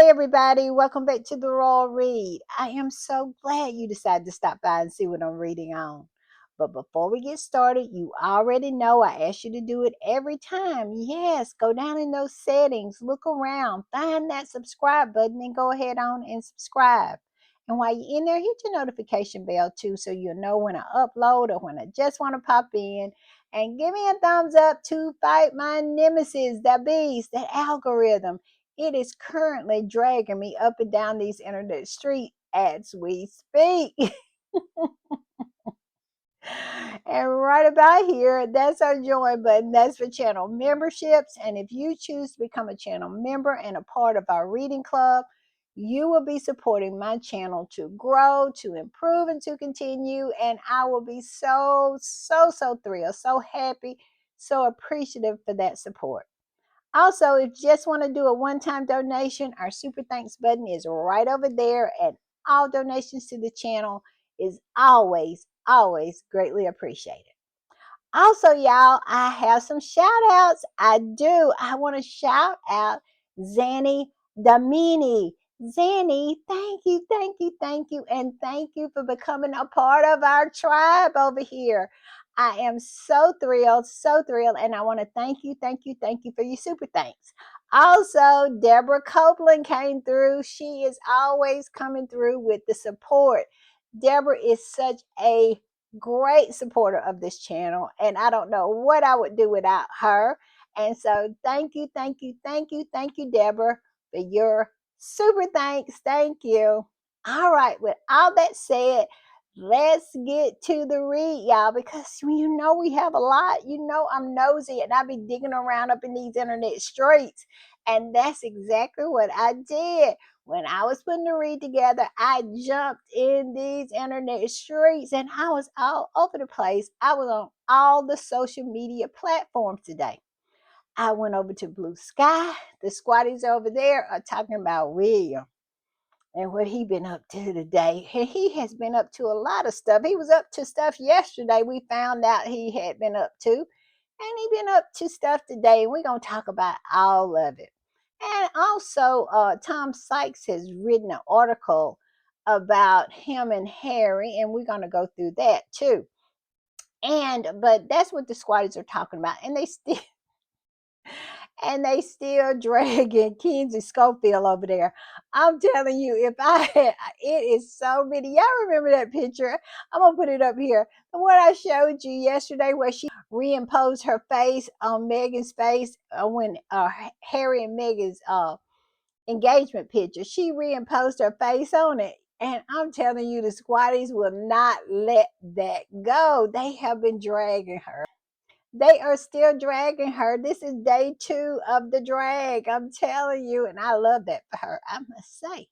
Hey everybody, welcome back to the Royal Read. I am so glad you decided to stop by and see what I'm reading on. But before we get started, you already know I ask you to do it every time. Yes, go down in those settings, look around, find that subscribe button, and go ahead on and subscribe. And while you're in there, hit your notification bell too so you'll know when I upload or when I just want to pop in. And give me a thumbs up to fight my nemesis, that beast, that algorithm. It is currently dragging me up and down these internet streets as we speak. And right about here, that's our join button. That's for channel memberships. And if you choose to become a channel member and a part of our reading club, you will be supporting my channel to grow, to improve, and to continue. And I will be so thrilled, so happy, so appreciative for that support. Also, if you just want to do a one-time donation, our super thanks button is right over there, and all donations to the channel is always greatly appreciated. Also, y'all, I have some shout outs. I do. I want to shout out Zanny Damini. Zanny, thank you, and thank you for becoming a part of our tribe over here. I am so thrilled, and I want to thank you for your super thanks. Also, Deborah Copeland came through. She is always coming through with the support. Deborah is such a great supporter of this channel, and I don't know what I would do without her. And so thank you, Deborah, for your super thanks. Thank you. All right, with all that said, let's get to the read, y'all, because we have a lot. I'm nosy and I be digging around up in these internet streets, and that's exactly what I did. When I was putting the read together, I jumped in these internet streets and I was all over the place. I was on all the social media platforms today. I went over to Blue Sky. The squatties over there are talking about William and what he been up to today. And he has been up to a lot of stuff. He was up to stuff yesterday. We found out he had been up to. And he been up to stuff today. We're going to talk about all of it. And also, Tom Sykes has written an article about him and Harry, and we're going to go through that too. But that's what the squatters are talking about. And they still dragging Kenzie Schofield over there. I'm telling you, it is so many. Y'all remember that picture? I'm gonna put it up here. The one I showed you yesterday, where she reimposed her face on Megan's face when Harry and Megan's engagement picture. She reimposed her face on it. And I'm telling you, the squatties will not let that go. They have been dragging her. They are still dragging her. This is day 2 of the drag. I'm telling you, and I love that for her, I must say.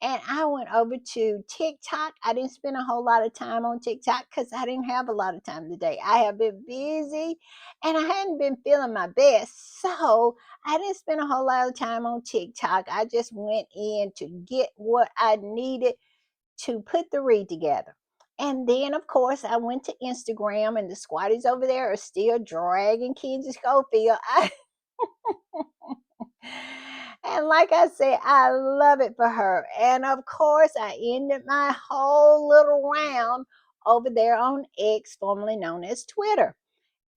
And I went over to TikTok. I didn't spend a whole lot of time on TikTok because I didn't have a lot of time today. I have been busy and I hadn't been feeling my best. So I didn't spend a whole lot of time on TikTok. I just went in to get what I needed to put the read together. And then, of course, I went to Instagram, and the squatties over there are still dragging Kenzie Schofield. And like I said, I love it for her. And of course, I ended my whole little round over there on X, formerly known as Twitter.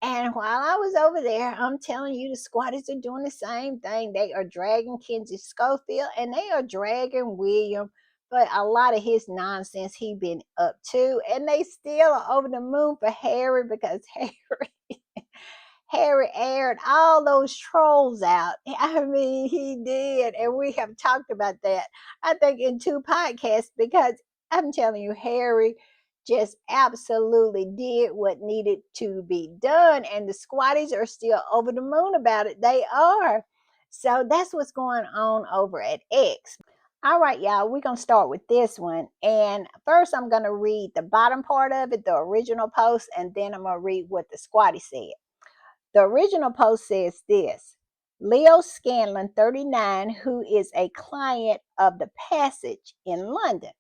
And while I was over there, I'm telling you, the squatties are doing the same thing. They are dragging Kenzie Schofield and they are dragging William for a lot of his nonsense he been up to. And they still are over the moon for Harry because Harry aired all those trolls out. I mean, he did. And we have talked about that, I think, in 2 podcasts because I'm telling you, Harry just absolutely did what needed to be done. And the squatties are still over the moon about it. They are. So that's what's going on over at X. All right, y'all, we're going to start with this one. And first, I'm going to read the bottom part of it, the original post, and then I'm going to read what the squatty said. The original post says this: Leo Scanlon, 39, who is a client of the Passage in London.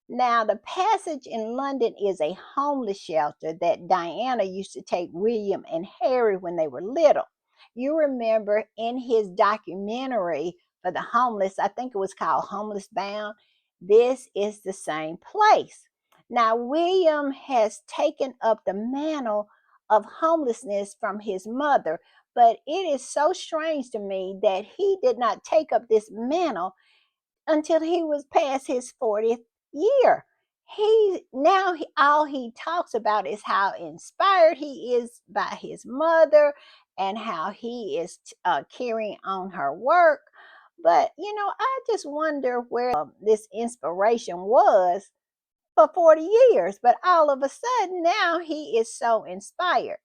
Now, the Passage in London is a homeless shelter that Diana used to take William and Harry when they were little. You remember in his documentary, for the homeless. I think it was called Homeless Bound. This is the same place. Now, William has taken up the mantle of homelessness from his mother, but it is so strange to me that he did not take up this mantle until he was past his 40th year. All he talks about is how inspired he is by his mother and how he is carrying on her work. But I just wonder where this inspiration was for 40 years. But all of a sudden, now he is so inspired.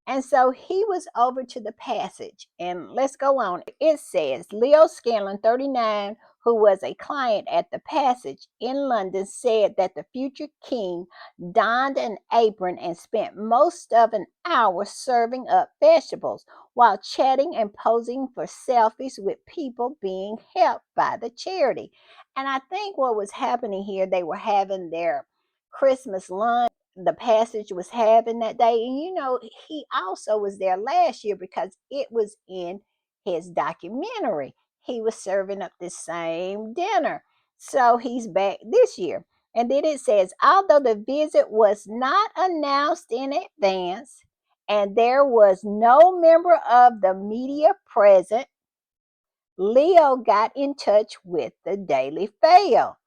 And so he was over to the passage. And let's go on. It says Leo Scanlon, 39, who was a client at the passage in London, said that the future king donned an apron and spent most of an hour serving up vegetables while chatting and posing for selfies with people being helped by the charity. And I think what was happening here, they were having their Christmas lunch the passage was having that day. And he also was there last year because it was in his documentary. He was serving up the same dinner. So he's back this year. And then it says, although the visit was not announced in advance and there was no member of the media present, Leo got in touch with the Daily Fail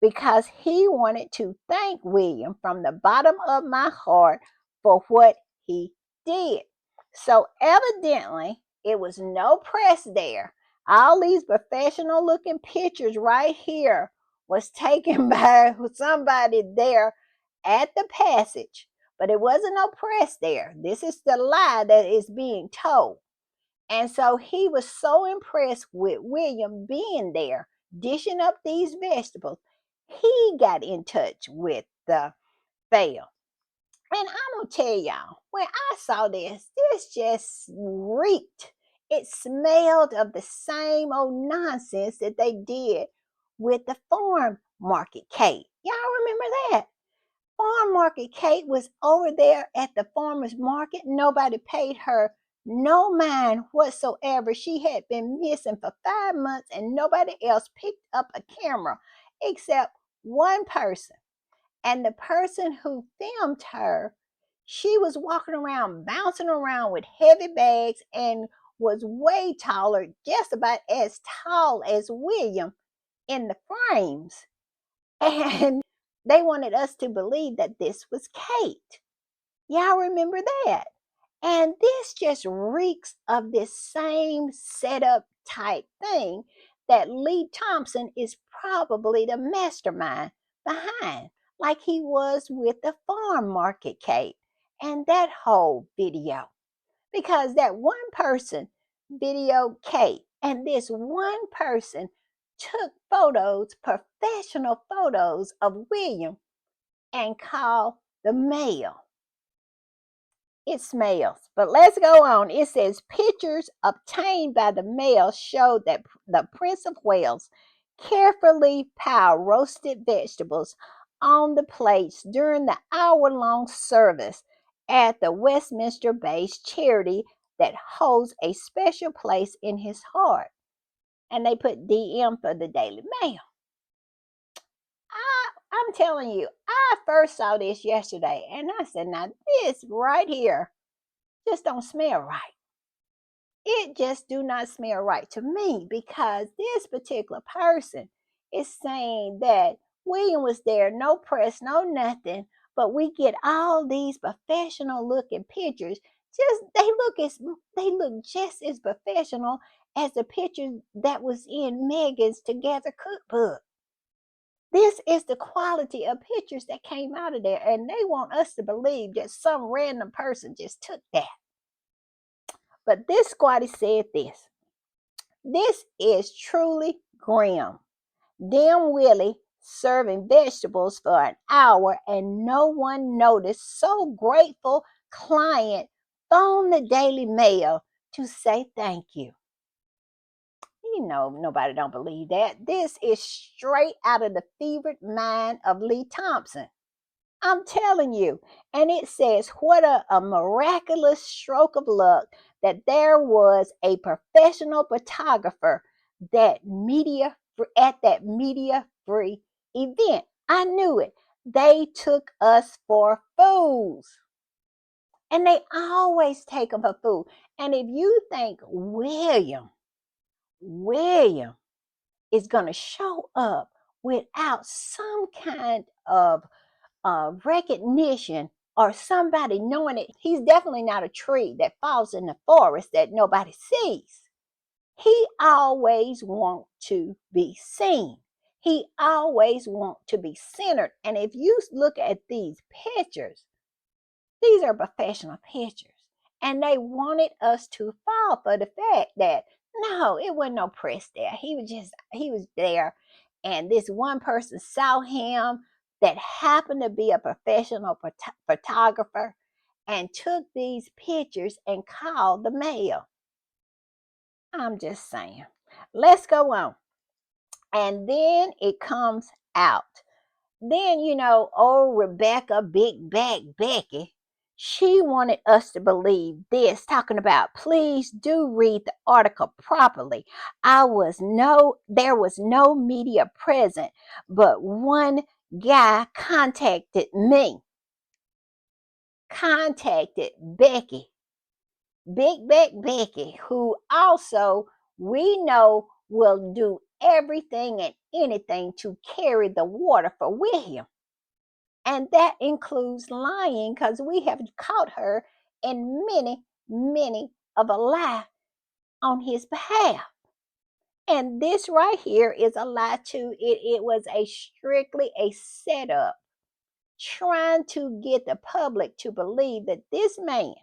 because he wanted to thank William from the bottom of my heart for what he did. So evidently, it was no press there. All these professional looking pictures right here was taken by somebody there at the passage, but it wasn't no press there. This is the lie that is being told. And so he was so impressed with William being there, dishing up these vegetables. He got in touch with the fail. And I'm going to tell y'all, when I saw this just reeked. It smelled of the same old nonsense that they did with the farm market cake. Y'all remember that? Farm market Kate was over there at the farmer's market. Nobody paid her no mind whatsoever. She had been missing for 5 months and nobody else picked up a camera except one person. And the person who filmed her, she was walking around, bouncing around with heavy bags and was way taller, just about as tall as William in the frames. And they wanted us to believe that this was Kate. Y'all remember that? And this just reeks of this same setup type thing that Lee Thompson is probably the mastermind behind, like he was with the farm market Kate and that whole video. Because that one person videoed Kate, and this one person took photos, professional photos of William, and called the mail. It smells. But let's go on. It says pictures obtained by the mail showed that the Prince of Wales carefully piled roasted vegetables on the plates during the hour-long service at the Westminster-based charity that holds a special place in his heart. And they put DM for the Daily Mail. I'm telling you, I first saw this yesterday and I said, now this right here just don't smell right. It just do not smell right to me because this particular person is saying that William was there, no press, no nothing, but we get all these professional looking pictures. Just they look just as professional as the picture that was in Megan's Together cookbook. This is the quality of pictures that came out of there, and they want us to believe that some random person just took that. But this squatty said this. This is truly grim. Dim Willie serving vegetables for an hour and no one noticed. So grateful client phoned the Daily Mail to say thank you. Nobody don't believe that. This is straight out of the fevered mind of Lee Thompson. I'm telling you. And it says, what a miraculous stroke of luck that there was a professional photographer at that media free event. I knew it. They took us for fools. And they always take them for food. And if you think William is going to show up without some kind of recognition or somebody knowing it, he's definitely not a tree that falls in the forest that nobody sees. He always wants to be seen. He always wants to be centered. And if you look at these pictures, these are professional pictures. And they wanted us to fall for the fact that no, it wasn't no press there. He was there. And this one person saw him that happened to be a professional photographer and took these pictures and called the mail. I'm just saying. Let's go on. And then it comes out. Then, Rebecca, Big Back Becky, she wanted us to believe this, talking about, please do read the article properly. There was no media present, but one guy contacted Becky, Big Back Becky, who also we know will do everything and anything to carry the water for William. And that includes lying, because we have caught her in many of a lie on his behalf. And this right here is a lie too. It was strictly a setup trying to get the public to believe that this man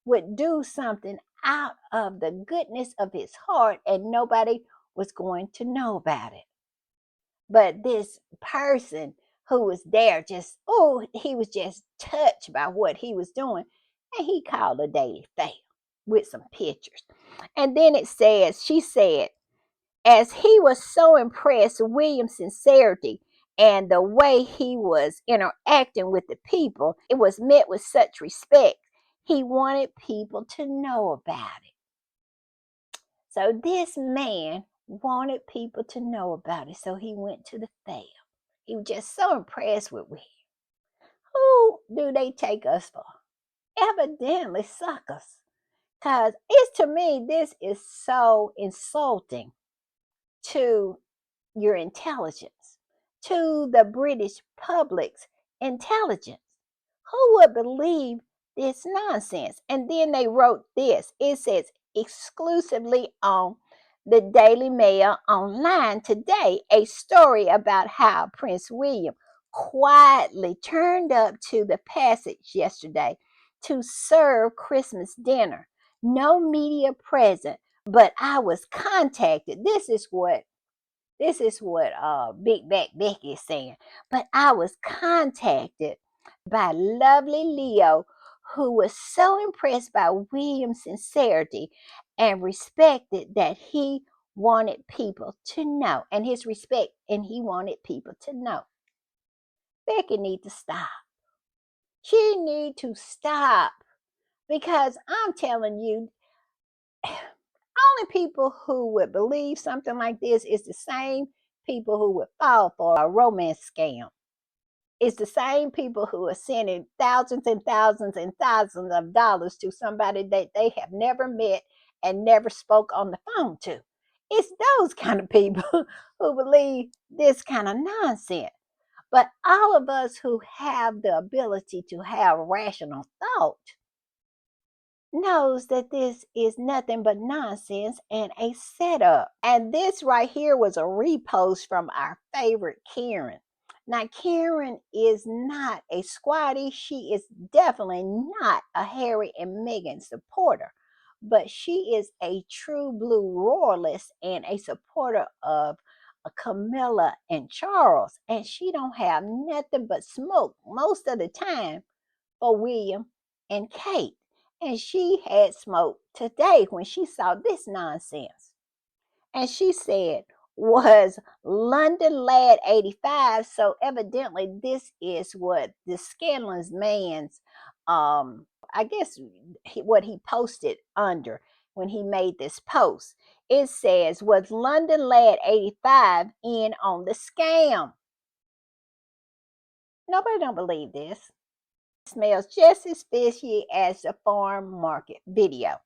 would do something out of the goodness of his heart and nobody was going to know about it. But this person who was there he was just touched by what he was doing. And he called a Daily Fail with some pictures. And then she said, as he was so impressed with William's sincerity and the way he was interacting with the people, it was met with such respect. He wanted people to know about it. So this man wanted people to know about it. So he went to the fair. He was just so impressed with William. Who do they take us for? Evidently suckers. Because to me, this is so insulting to your intelligence, to the British public's intelligence. Who would believe this nonsense? And then they wrote this. It says, exclusively on the Daily Mail online today, a story about how Prince William quietly turned up to the passage yesterday to serve Christmas dinner. No media present, but I was contacted. This is what Big Back Becky is saying. But I was contacted by lovely Leo, who was so impressed by William's sincerity and respected that he wanted people to know, and his respect, and he wanted people to know. Becky need to stop. She need to stop, because I'm telling you, only people who would believe something like this is the same people who would fall for a romance scam. It's the same people who are sending thousands and thousands and thousands of dollars to somebody that they have never met and never spoke on the phone to. It's those kind of people who believe this kind of nonsense. But all of us who have the ability to have rational thought knows that this is nothing but nonsense and a setup. And this right here was a repost from our favorite Karen. Now, Karen is not a squatty. She is definitely not a Harry and Meghan supporter, but she is a true blue royalist and a supporter of Camilla and Charles. And she don't have nothing but smoke most of the time for William and Kate. And she had smoke today when she saw this nonsense. And she said, was London Lad 85. So evidently this is what the scandalous man's I guess what he posted under. when he made this post. It says, "Was London Lad 85 in on the scam?" Nobody don't believe this. It smells just as fishy as the farm market video.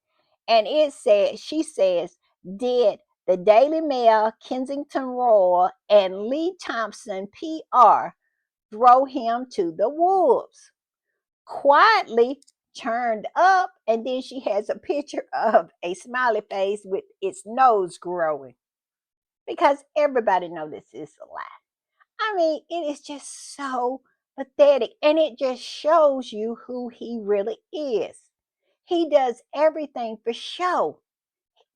And it says, she says, "Did the Daily Mail, Kensington Royal, and Lee Thompson PR throw him to the wolves?" Quietly turned up, and then she has a picture of a smiley face with its nose growing, because everybody knows this is a lie. I mean, it is just so pathetic, and it just shows you who he really is. He does everything for show.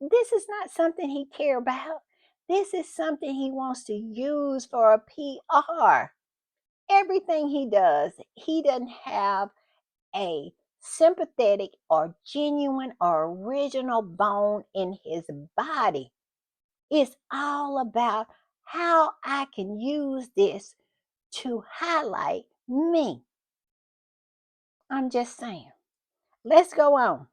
This is not something he care about. This is something he wants to use for a PR. Everything he does, he doesn't have a sympathetic or genuine or original bone in his body. It's all about how I can use this to highlight me. I'm just saying. Let's go on.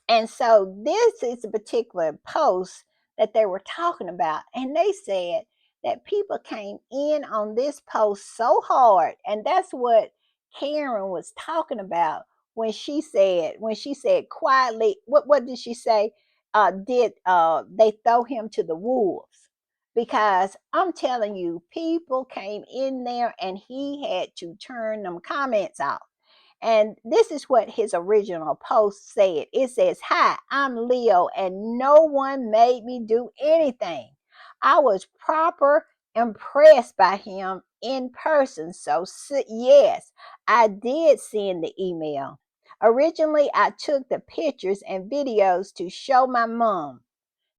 And so this is a particular post that they were talking about. And they said that people came in on this post so hard. And that's what Karen was talking about when she said quietly, what did she say? Did they throw him to the wolves? Because I'm telling you, people came in there and he had to turn them comments off. And this is what his original post said. It says, "Hi, I'm Leo, and no one made me do anything. I was proper impressed by him in person. So, yes, I did send the email. Originally, I took the pictures and videos to show my mom."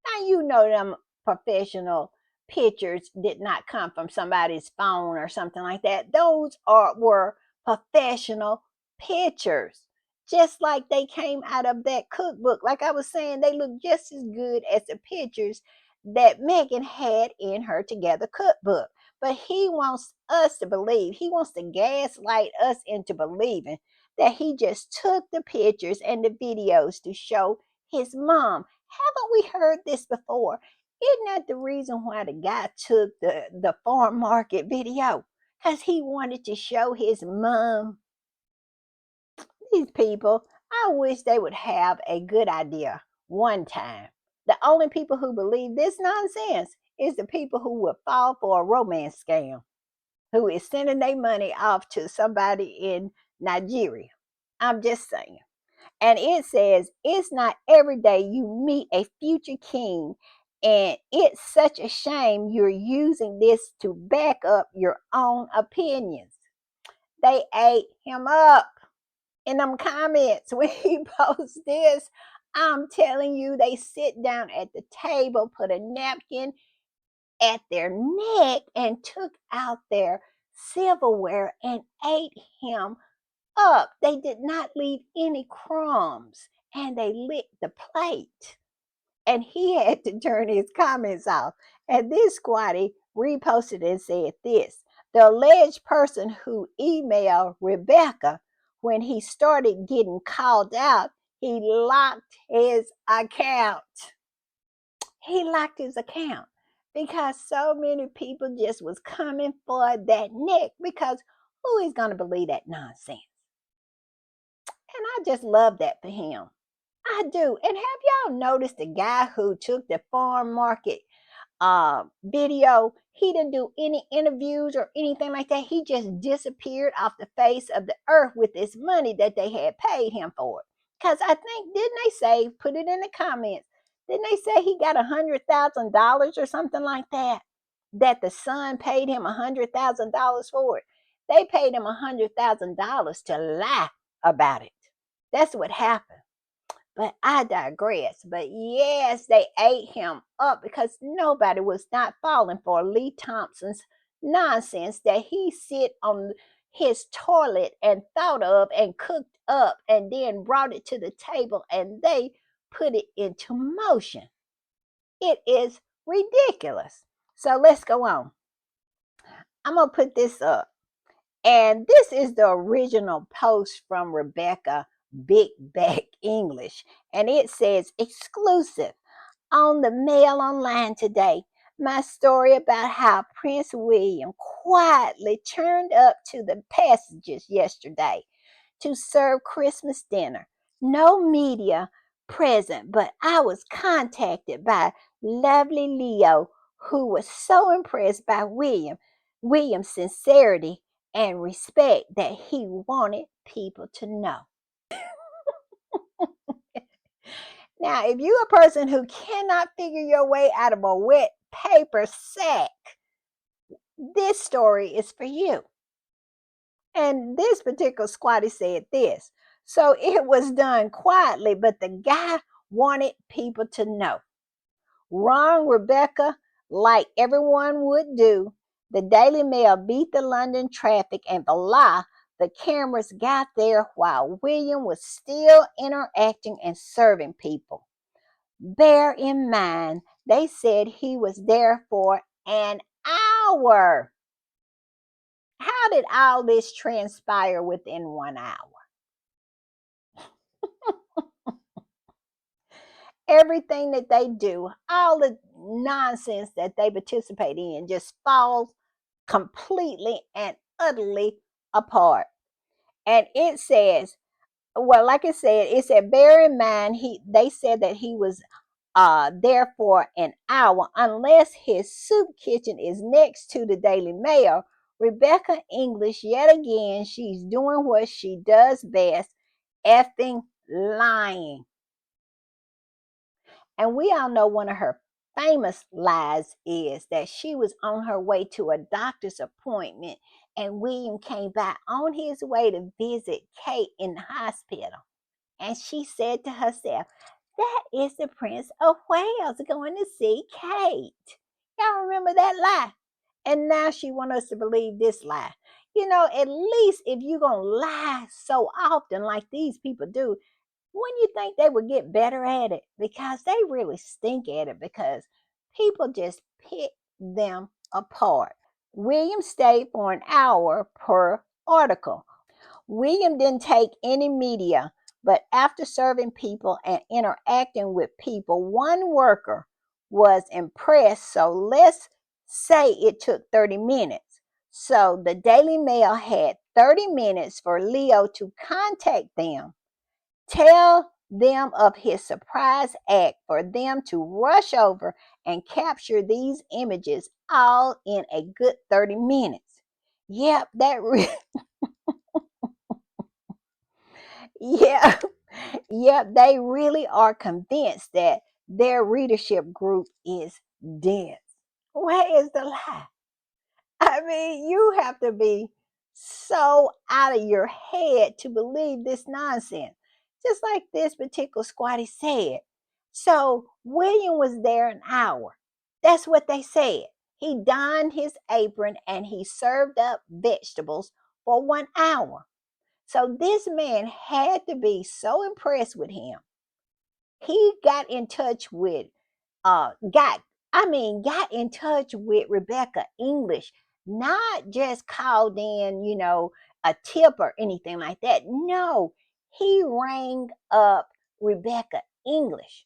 Now you know them professional pictures did not come from somebody's phone or something like that. Those were professional pictures. Just like they came out of that cookbook. Like I was saying, they look just as good as the pictures that Megan had in her Together cookbook. But he wants us to believe, he wants to gaslight us into believing that he just took the pictures and the videos to show his mom. Haven't we heard this before? Isn't that the reason why the guy took the farm market video? Because he wanted to show his mom. These people, I wish they would have a good idea one time. The only people who believe this nonsense is the people who would fall for a romance scam, who is sending their money off to somebody in Nigeria. I'm just saying. And it says, "It's not every day you meet a future king, and it's such a shame you're using this to back up your own opinions." They ate him up in them comments when he posts this. I'm telling you, they sit down at the table, put a napkin at their neck, and took out their silverware and ate him up. They did not leave any crumbs, and they licked the plate. And he had to turn his comments off. And this squatty reposted and said this: "The alleged person who emailed Rebecca when he started getting called out, he locked his account." He locked his account because so many people just was coming for that neck, because who is going to believe that nonsense? And I just love that for him. I do. And have y'all noticed the guy who took the farm market video? He didn't do any interviews or anything like that. He just disappeared off the face of the earth with this money that they had paid him for. Because I think, didn't they say, put it in the comments, didn't they say he got $100,000 or something like that? That the son paid him $100,000 for it. They paid him $100,000 to lie about it. That's what happened. But I digress. But yes, they ate him up because nobody was not falling for Lee Thompson's nonsense that he sit on his toilet and thought of and cooked up and then brought it to the table and they put it into motion. It is ridiculous. So let's go on. I'm going to put this up. And this is the original post from Rebecca big back English. And it says exclusive on the Mail Online today. My story about how Prince William quietly turned up to the passages yesterday to serve Christmas dinner. No media present, but I was contacted by lovely Leo, who was so impressed by William's sincerity and respect that he wanted people to know. Now, if you're a person who cannot figure your way out of a wet paper sack, this story is for you. And this particular squatty said this. So it was done quietly, but the guy wanted people to know. Wrong, Rebecca, like everyone would do. The Daily Mail beat the London traffic, and voila, the cameras got there while William was still interacting and serving people. Bear in mind, they said he was there for an hour. How did all this transpire within 1 hour? Everything that they do, all the nonsense that they participate in, just falls completely and utterly apart. And it says, well, like I said, it said, bear in mind, they said that he was there for an hour, unless his soup kitchen is next to the Daily Mail. Rebecca English, yet again, she's doing what she does best, effing lying. And we all know one of her famous lies is that she was on her way to a doctor's appointment and William came by on his way to visit Kate in the hospital. And she said to herself, that is the Prince of Wales going to see Kate. Y'all remember that lie? And now she wants us to believe this lie. You know, at least if you're going to lie so often like these people do, wouldn't you think they would get better at it? Because they really stink at it because people just pick them apart. William stayed for an hour per article. William didn't take any media, but after serving people and interacting with people, one worker was impressed. So let's say it took 30 minutes. So the Daily Mail had 30 minutes for Leo to contact them, tell them of his surprise act, for them to rush over and capture these images all in a good 30 minutes. Yep, yeah, yep, they really are convinced that their readership group is dense. Where is the lie? I mean, you have to be so out of your head to believe this nonsense. Just like this particular squatty said. So William was there an hour. That's what they said. He donned his apron and he served up vegetables for 1 hour. So this man had to be so impressed with him. He got in touch with got in touch with Rebecca English, not just called in, a tip or anything like that. No, he rang up Rebecca English.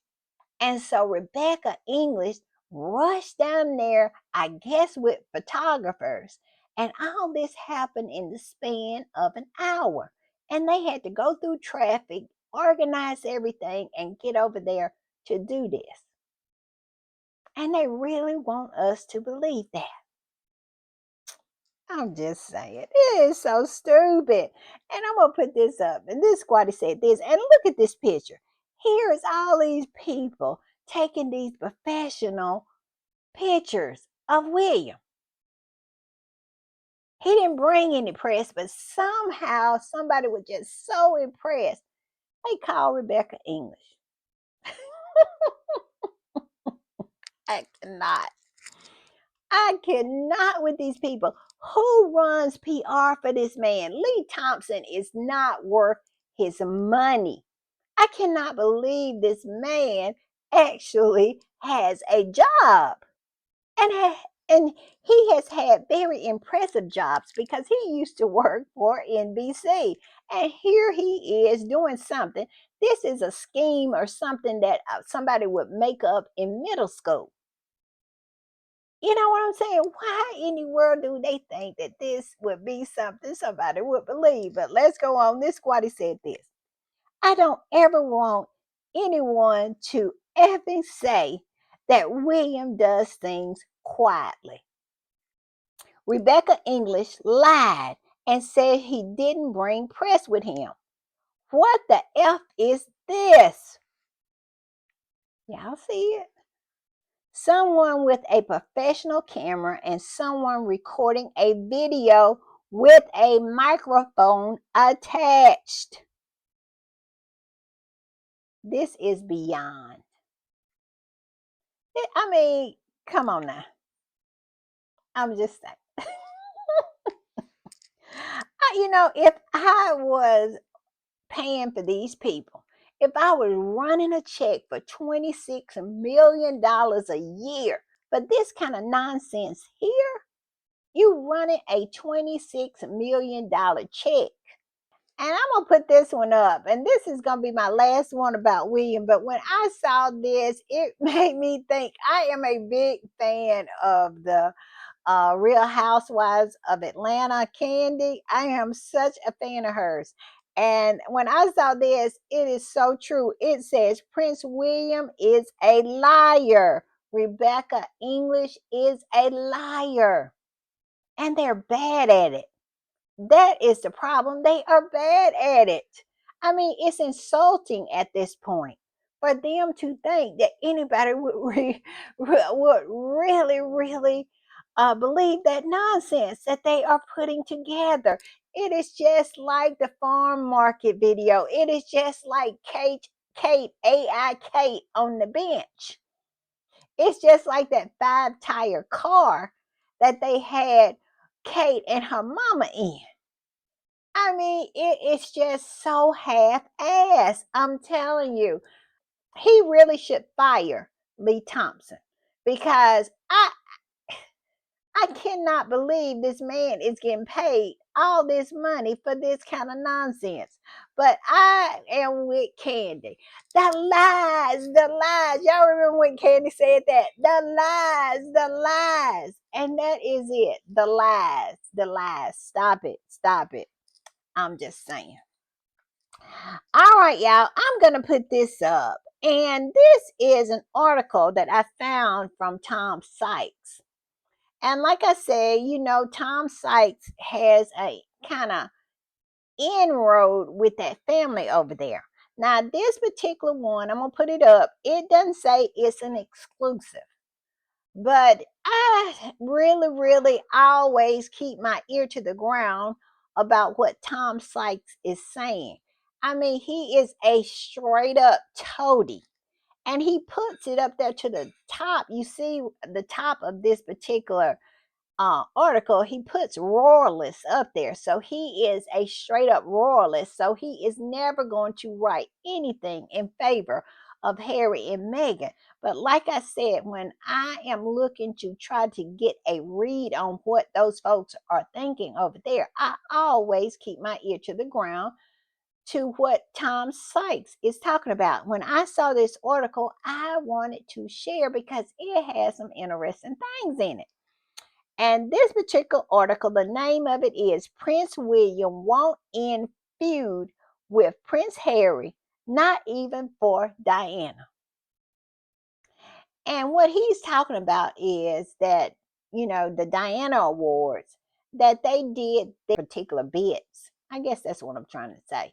And so Rebecca English rushed down there, I guess with photographers. And all this happened in the span of an hour. And they had to go through traffic, organize everything, and get over there to do this. And they really want us to believe that. I'm just saying, it is so stupid. And I'm going to put this up. And this squatty said this. And look at this picture. Here's all these people taking these professional pictures of William. He didn't bring any press, but somehow somebody was just so impressed. They called Rebecca English. I cannot. I cannot with these people. Who runs PR for this man? Lee Thompson is not worth his money. I cannot believe this man actually has a job. And And he has had very impressive jobs because he used to work for NBC. And here he is doing something. This is a scheme or something that somebody would make up in middle school. You know what I'm saying? Why in the world do they think that this would be something somebody would believe? But let's go on. This squatty said this. I don't ever want anyone to ever say that William does things quietly. Rebecca English lied and said he didn't bring press with him. What the F is this? Y'all see it? Someone with a professional camera and someone recording a video with a microphone attached. This is beyond. I mean, come on now. I'm just saying. If I was paying for these people, if I was running a check for $26 million a year for this kind of nonsense here, you running a $26 million check. And I'm going to put this one up. And this is going to be my last one about William. But when I saw this, it made me think. I am a big fan of the Real Housewives of Atlanta, Candy. I am such a fan of hers. And when I saw this, it is so true. It says Prince William is a liar. Rebecca English is a liar. And they're bad at it. That is the problem. They are bad at it. I mean, it's insulting at this point for them to think that anybody would really, really believe that nonsense that they are putting together. It is just like the farm market video. It is just like AI Kate on the bench. It's just like that 5-tire car that they had Kate and her mama in. I mean, it is just so half-assed. I'm telling you, he really should fire Lee Thompson because I cannot believe this man is getting paid all this money for this kind of nonsense. But I am with Candy. The lies, the lies. Y'all remember when Candy said that? The lies, the lies. And that is it. The lies, the lies. Stop it. Stop it. I'm just saying. All right, y'all, I'm going to put this up. And this is an article that I found from Tom Sykes. And like I said, Tom Sykes has a kind of inroad with that family over there. Now, this particular one, I'm going to put it up. It doesn't say it's an exclusive. But I really, really always keep my ear to the ground about what Tom Sykes is saying. I mean, he is a straight up toady. And he puts it up there to the top. You see the top of this particular article, he puts royalist up there. So he is a straight up royalist. So he is never going to write anything in favor of Harry and Meghan. But like I said, when I am looking to try to get a read on what those folks are thinking over there, I always keep my ear to the ground to what Tom Sykes is talking about. When I saw this article, I wanted to share because it has some interesting things in it. And this particular article, the name of it is Prince William Won't End Feud with Prince Harry, Not Even for Diana. And what he's talking about is that, the Diana Awards, that they did their particular bits. I guess that's what I'm trying to say.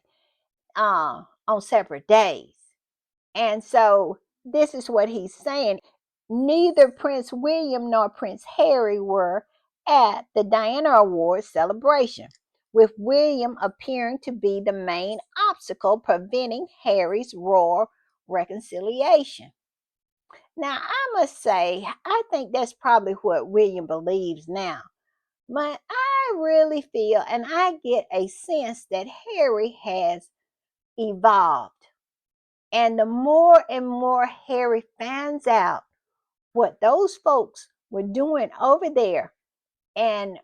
On separate days. And so this is what he's saying. Neither Prince William nor Prince Harry were at the Diana Awards celebration, with William appearing to be the main obstacle preventing Harry's royal reconciliation. Now, I must say, I think that's probably what William believes now. But I really feel and I get a sense that Harry has evolved. And the more and more Harry finds out what those folks were doing over there, and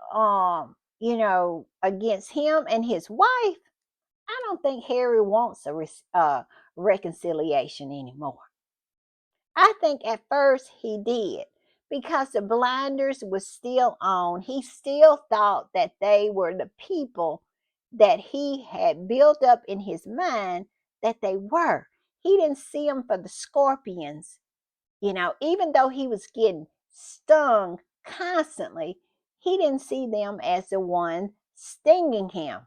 against him and his wife, I don't think Harry wants a reconciliation anymore. I think at first he did, because the blinders was still on. He still thought that they were the people that he had built up in his mind that they were. He didn't see them for the scorpions, even though he was getting stung constantly. He didn't see them as the one stinging him.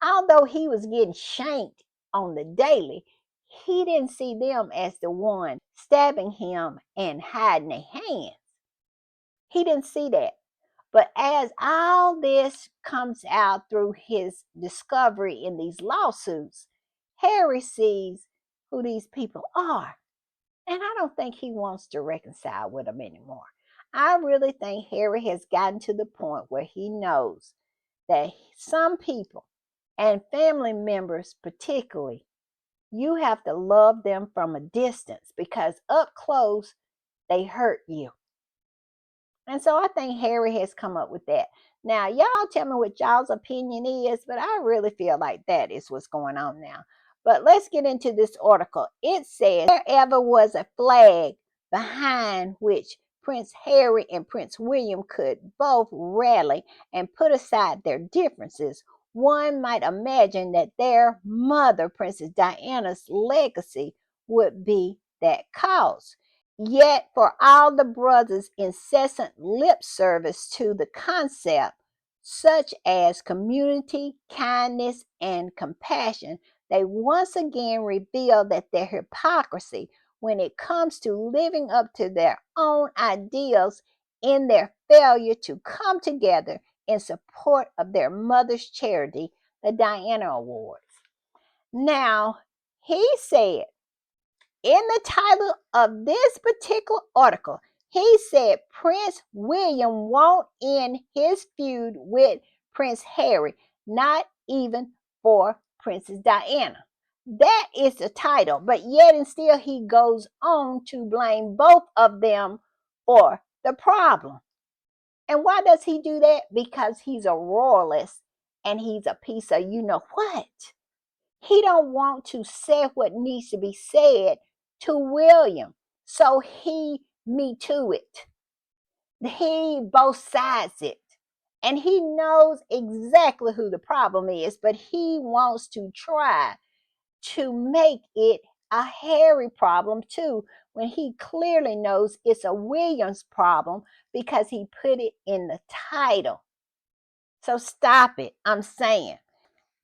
Although he was getting shanked on the daily, he didn't see them as the one stabbing him and hiding their hands. He didn't see that. But as all this comes out through his discovery in these lawsuits, Harry sees who these people are. And I don't think he wants to reconcile with them anymore. I really think Harry has gotten to the point where he knows that some people, and family members particularly, you have to love them from a distance, because up close, they hurt you. And so I think Harry has come up with that. Now, y'all tell me what y'all's opinion is, but I really feel like that is what's going on now. But let's get into this article. It says, there ever was a flag behind which Prince Harry and Prince William could both rally and put aside their differences, one might imagine that their mother, Princess Diana's legacy, would be that cause. Yet, for all the brothers' incessant lip service to the concept, such as community, kindness, and compassion, they once again reveal that their hypocrisy when it comes to living up to their own ideals, in their failure to come together in support of their mother's charity, the Diana Awards. Now, he said, in the title of this particular article, he said Prince William won't end his feud with Prince Harry, not even for Princess Diana. That is the title, but yet and still he goes on to blame both of them for the problem. And why does he do that? Because he's a royalist and he's a piece of you know what. He don't want to say what needs to be said to William. So he me to it. He both sides it. And he knows exactly who the problem is, but he wants to try to make it a Harry problem too, when he clearly knows it's a Williams problem because he put it in the title. So stop it, I'm saying.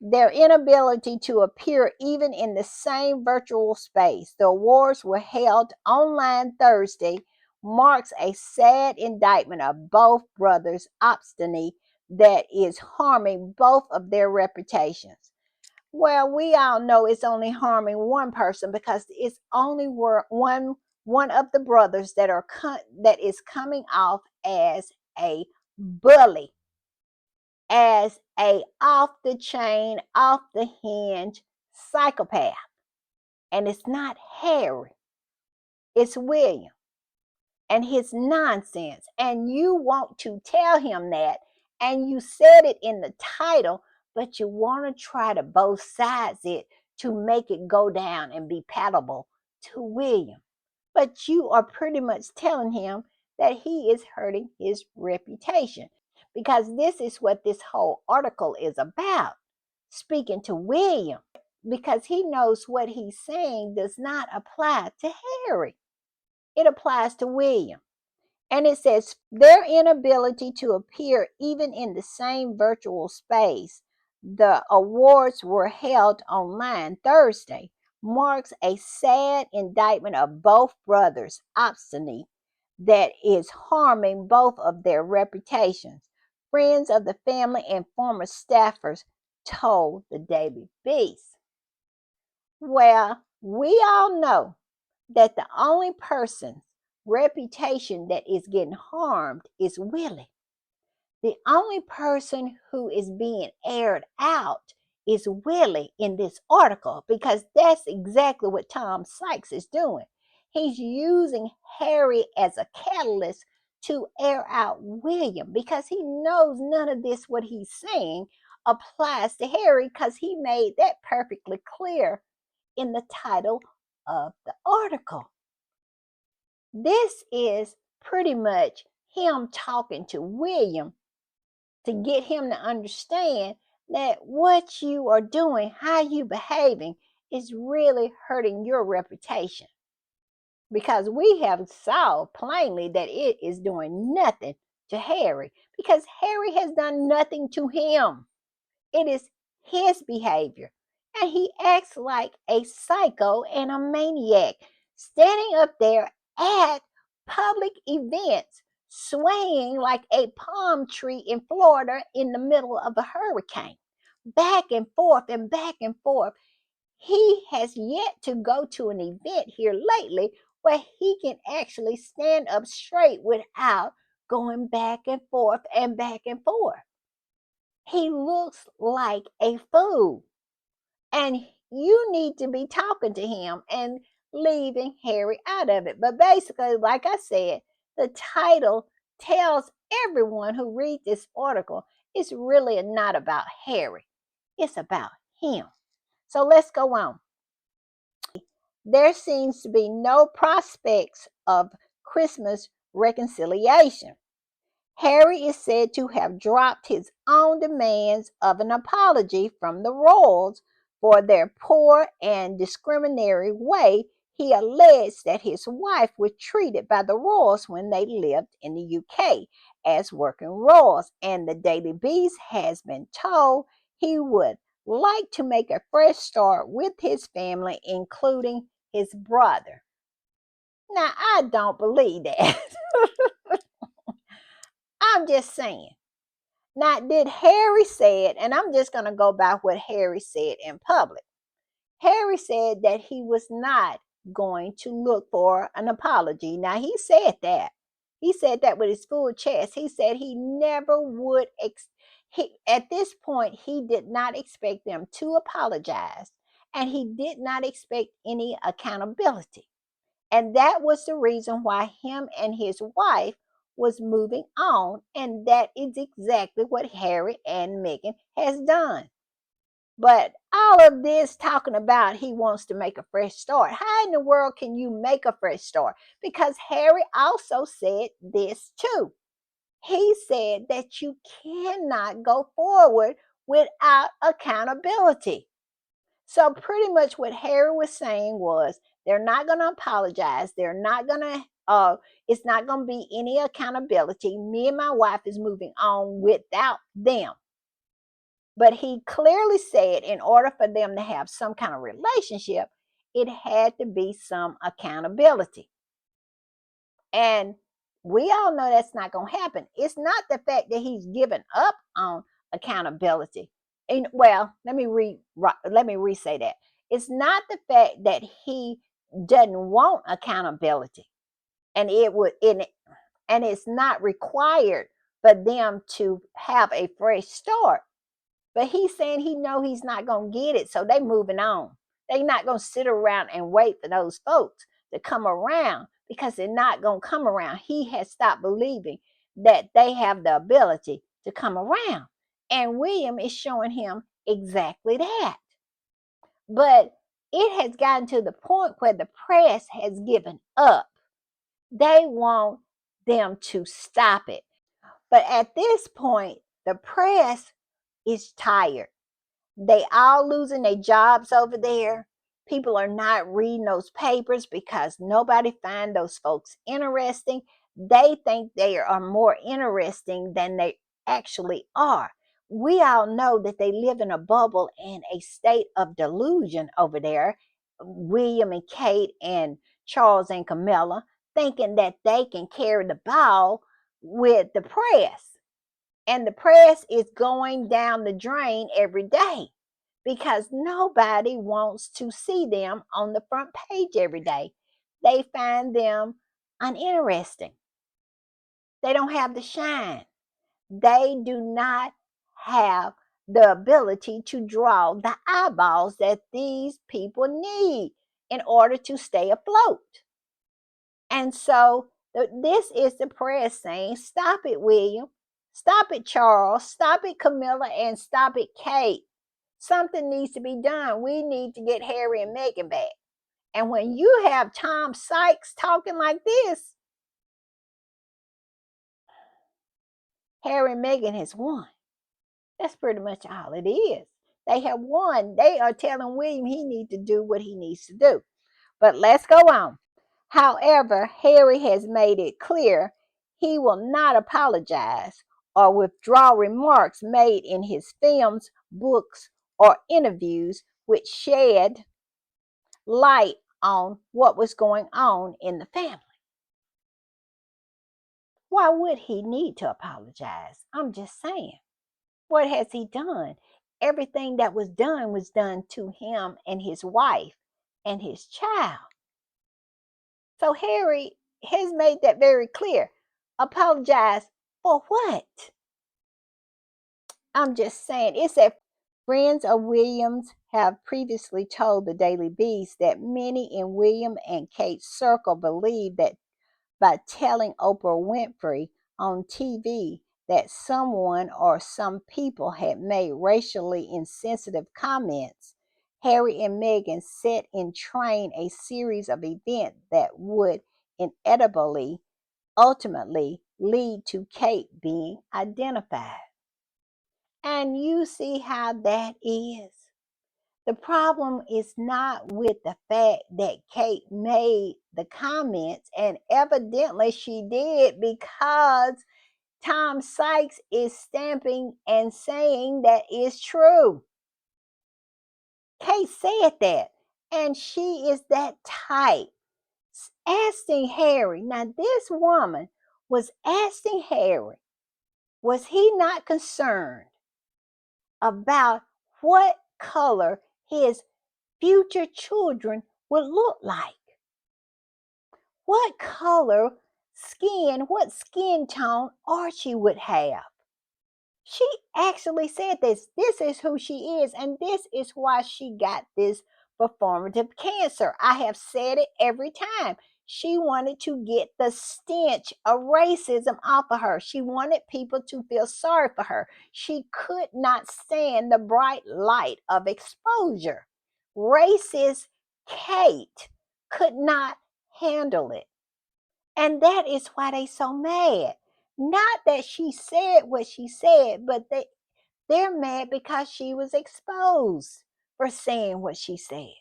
Their inability to appear even in the same virtual space. The awards were held online Thursday, marks a sad indictment of both brothers' obstinacy that is harming both of their reputations. Well, we all know it's only harming one person, because it's only one of the brothers that is coming off as a bully, as a off the chain, off the hinge psychopath. And it's not Harry, it's William and his nonsense. And you want to tell him that, and you said it in the title, but you want to try to both sides it to make it go down and be palatable to William. But you are pretty much telling him that he is hurting his reputation, because this is what this whole article is about. Speaking to William, because he knows what he's saying does not apply to Harry. It applies to William. And it says their inability to appear even in the same virtual space. The awards were held online Thursday, marks a sad indictment of both brothers' obstinacy that is harming both of their reputations. Friends of the family and former staffers told the Daily Beast. Well, we all know that the only person's reputation that is getting harmed is Willie. The only person who is being aired out is Willie in this article, because that's exactly what Tom Sykes is doing. He's using Harry as a catalyst to air out William because he knows none of this, what he's saying, applies to Harry because he made that perfectly clear in the title of the article. This is pretty much him talking to William to get him to understand that what you are doing, how you behaving, is really hurting your reputation. Because we have saw plainly that it is doing nothing to Harry, because Harry has done nothing to him. It is his behavior. And he acts like a psycho and a maniac, standing up there at public events, swaying like a palm tree in Florida in the middle of a hurricane, back and forth and back and forth. He has yet to go to an event here lately where he can actually stand up straight without going back and forth and back and forth. He looks like a fool. And you need to be talking to him and leaving Harry out of it. But basically, like I said, the title tells everyone who reads this article it's really not about Harry, it's about him. So let's go on. There seems to be no prospects of Christmas reconciliation. Harry is said to have dropped his own demands of an apology from the royals for their poor and discriminatory way he alleged that his wife was treated by the royals when they lived in the UK as working royals, and the Daily Beast has been told he would like to make a fresh start with his family, including his brother. Now, I don't believe that. I'm just saying. Now, did Harry say it? And I'm just going to go by what Harry said in public. Harry said that he was not going to look for an apology. Now, he said that. He said that with his full chest. He said he never would. At this point, he did not expect them to apologize, and he did not expect any accountability. And that was the reason why him and his wife was moving on. And that is exactly what Harry and Meghan has done. But all of this talking about he wants to make a fresh start. How in the world can you make a fresh start? Because Harry also said this too. He said that you cannot go forward without accountability. So pretty much what Harry was saying was they're not going to apologize. They're not going to it's not going to be any accountability. Me and my wife is moving on without them. But he clearly said in order for them to have some kind of relationship, it had to be some accountability. And we all know that's not going to happen. It's not the fact that he's given up on accountability. And well, let me re-say that. It's not the fact that he doesn't want accountability, and and it's not required for them to have a fresh start. But he's saying he know he's not going to get it, so they moving on. They not going to sit around and wait for those folks to come around because they're not going to come around. He has stopped believing that they have the ability to come around. And William is showing him exactly that. But it has gotten to the point where the press has given up. They want them to stop it. But at this point, the press is tired. They all losing their jobs over there. People are not reading those papers because nobody find those folks interesting. They think they are more interesting than they actually are. We all know that they live in a bubble and a state of delusion over there. William and Kate and Charles and Camilla thinking that they can carry the ball with the press. And the press is going down the drain every day because nobody wants to see them on the front page every day. They find them uninteresting. They don't have the shine. They do not have the ability to draw the eyeballs that these people need in order to stay afloat. And so This is the press saying, stop it, William. Stop it, Charles. Stop it, Camilla. And stop it, Kate. Something needs to be done. We need to get Harry and Meghan back. And when you have Tom Sykes talking like this, Harry and Meghan has won. That's pretty much all it is. They have won. They are telling William he needs to do what he needs to do. But let's go on. However, Harry has made it clear he will not apologize or withdraw remarks made in his films, books, or interviews which shed light on what was going on in the family. Why would he need to apologize? I'm just saying. What has he done? Everything that was done to him and his wife and his child. So Harry has made that very clear. Apologize for what? I'm just saying. It said friends of Williams have previously told the Daily Beast that many in William and Kate's circle believe that by telling Oprah Winfrey on TV that someone or some people had made racially insensitive comments, Harry and Meghan set in train a series of events that would inevitably, ultimately lead to Kate being identified. And you see how that is. The problem is not with the fact that Kate made the comments, and evidently she did because Tom Sykes is stamping and saying that is true. Kate said that, and she is that type. Asking Harry, now this woman was asking Harry, was he not concerned about what color his future children would look like? What color skin, what skin tone Archie would have? She actually said this. This is who she is, and this is why she got this performative cancer. I have said it every time. She wanted to get the stench of racism off of her. She wanted people to feel sorry for her. She could not stand the bright light of exposure. Racist Kate could not handle it. And that is why they so mad. Not that she said what she said, but they're mad because she was exposed for saying what she said.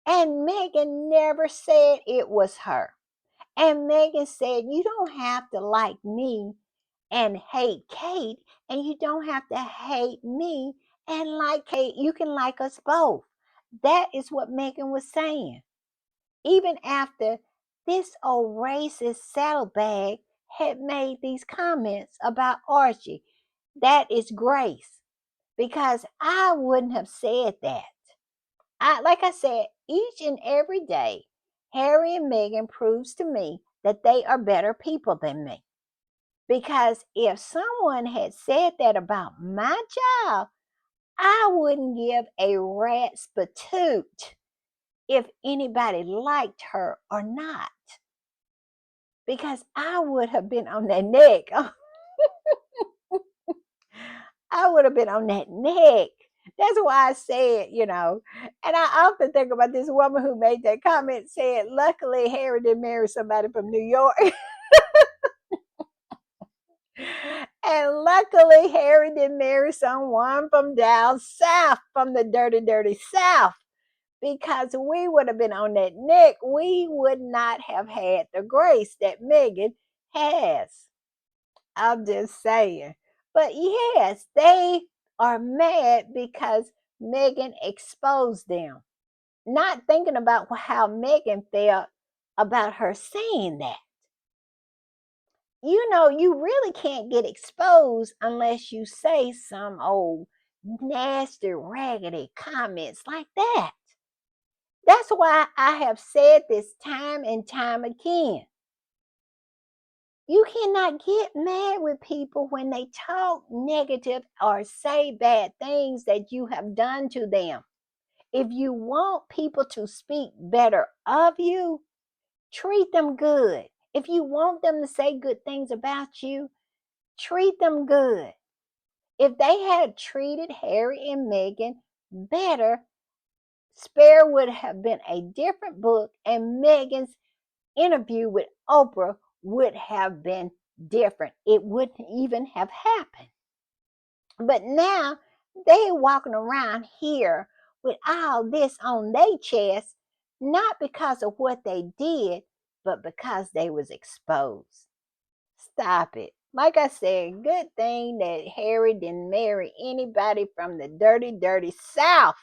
And Meghan never said it was her. And Meghan said, you don't have to like me and hate Kate, and you don't have to hate me and like Kate. You can like us both. That is what Meghan was saying. Even after this old racist saddlebag had made these comments about Archie. That is grace, because I wouldn't have said that. Like I said, each and every day, Harry and Meghan proves to me that they are better people than me. Because if someone had said that about my child, I wouldn't give a rat's patoot if anybody liked her or not. Because I would have been on their neck. I would have been on that neck. That's why I said, and I often think about this woman who made that comment, said, luckily Harry didn't marry somebody from New York. And luckily Harry didn't marry someone from down south, from the dirty, dirty south. Because we would have been on that neck. We would not have had the grace that Meghan has. I'm just saying. But yes, they are mad because Meghan exposed them. Not thinking about how Meghan felt about her saying that. You really can't get exposed unless you say some old nasty, raggedy comments like that. That's why I have said this time and time again. You cannot get mad with people when they talk negative or say bad things that you have done to them. If you want people to speak better of you, treat them good. If you want them to say good things about you, treat them good. If they had treated Harry and Meghan better, Spare would have been a different book, and Meghan's interview with Oprah would have been different. It wouldn't even have happened. But now they walking around here with all this on their chest, not because of what they did, but because they was exposed. Stop it. Like I said, good thing that Harry didn't marry anybody from the dirty, dirty South,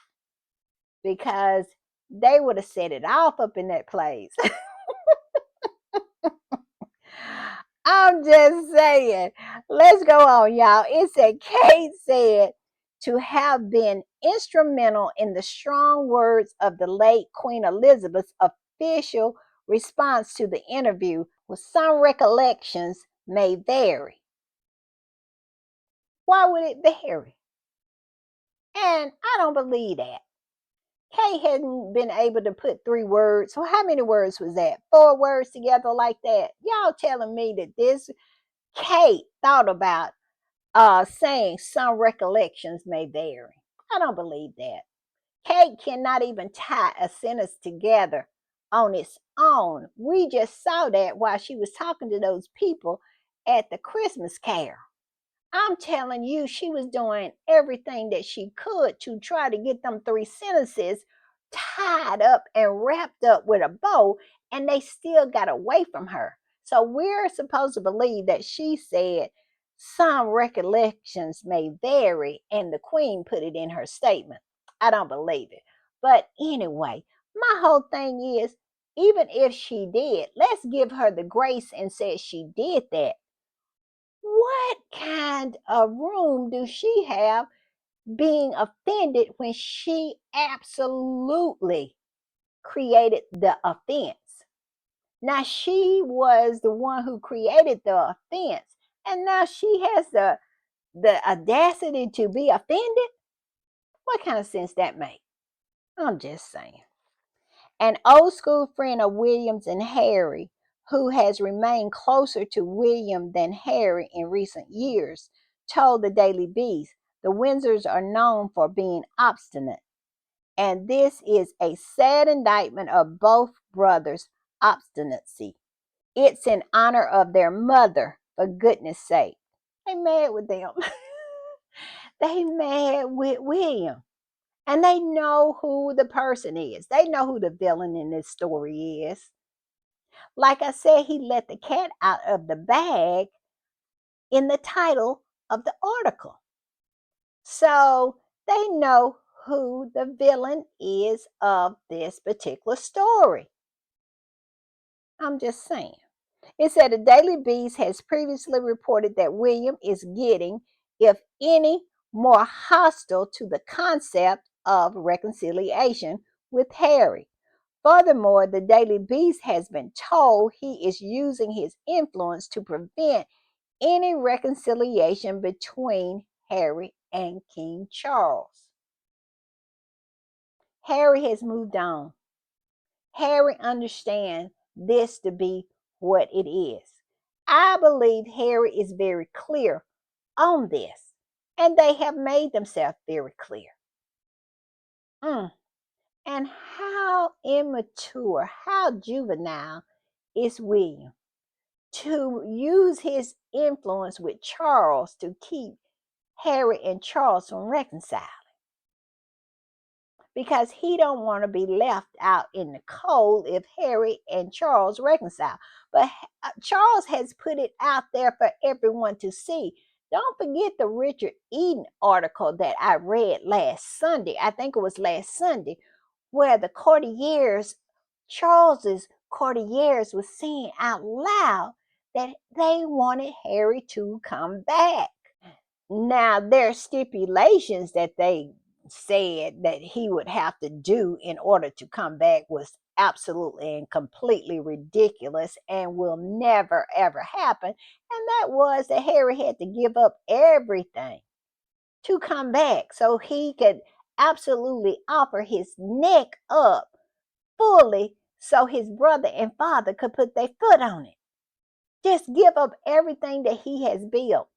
because they would have set it off up in that place. I'm just saying. Let's go on, y'all. It said Kate said to have been instrumental in the strong words of the late Queen Elizabeth's official response to the interview, with some recollections may vary. Why would it vary? And I don't believe that. Kate hadn't been able to put 3 words. So how many words was that? 4 words together like that? Y'all telling me that this Kate thought about saying some recollections may vary? I don't believe that. Kate cannot even tie a sentence together on its own. We just saw that while she was talking to those people at the Christmas carol. I'm telling you, she was doing everything that she could to try to get them 3 sentences tied up and wrapped up with a bow, and they still got away from her. So we're supposed to believe that she said some recollections may vary, and the queen put it in her statement. I don't believe it. But anyway, my whole thing is, even if she did, let's give her the grace and say she did that. What kind of room do she have being offended when she absolutely created the offense? Now, she was the one who created the offense, and now she has the audacity to be offended? What kind of sense that make? I'm just saying. An old school friend of William's and Harry, who has remained closer to William than Harry in recent years, told the Daily Beast the Windsors are known for being obstinate, and this is a sad indictment of both brothers' obstinacy. It's in honor of their mother, for goodness sake. They mad with them. They mad with William. And they know who the person is. They know who the villain in this story is. Like I said, he let the cat out of the bag in the title of the article. So they know who the villain is of this particular story. I'm just saying. It said the Daily Beast has previously reported that William is getting, if any, more hostile to the concept of reconciliation with Harry. Furthermore, the Daily Beast has been told he is using his influence to prevent any reconciliation between Harry and King Charles. Harry has moved on. Harry understands this to be what it is. I believe Harry is very clear on this, and they have made themselves very clear. And how immature, how juvenile is William to use his influence with Charles to keep Harry and Charles from reconciling, because he don't want to be left out in the cold if Harry and Charles reconcile. But Charles has put it out there for everyone to see. Don't forget the Richard Eden article that I read last Sunday. I think it was last Sunday, where the courtiers, Charles's courtiers, was saying out loud that they wanted Harry to come back. Now, there are stipulations that they said that he would have to do in order to come back was absolutely and completely ridiculous and will never ever happen. And that was that Harry had to give up everything to come back so he could absolutely offer his neck up fully so his brother and father could put their foot on it. just give up everything that he has built.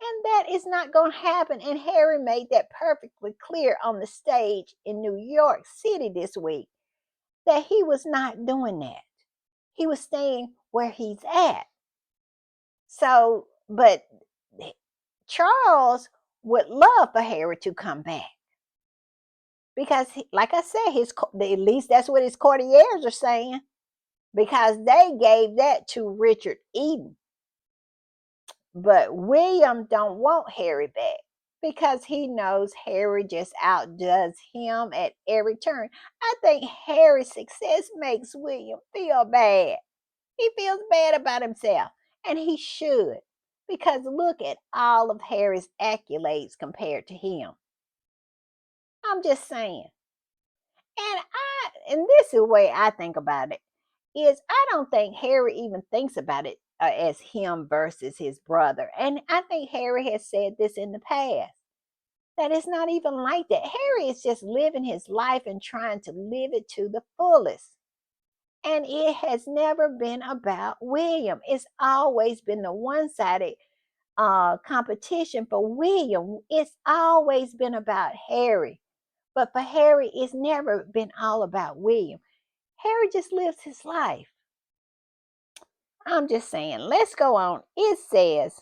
And that is not going to happen. And Harry made that perfectly clear on the stage in New York City this week that he was not doing that. He was staying where he's at. So, but Charles would love for Harry to come back because, like I said, at least that's what his courtiers are saying, because they gave that to Richard Eden. But William don't want Harry back because he knows Harry just outdoes him at every turn. I think Harry's success makes William feel bad. He feels bad about himself, and he should, because look at all of Harry's accolades compared to him. I'm just saying. And this is the way I think about it, is I don't think Harry even thinks about it as him versus his brother. And I think Harry has said this in the past, that it's not even like that. Harry is just living his life and trying to live it to the fullest. And it has never been about William. It's always been the one-sided competition for William. It's always been about Harry. But for Harry, it's never been all about William. Harry just lives his life. I'm just saying, let's go on. It says,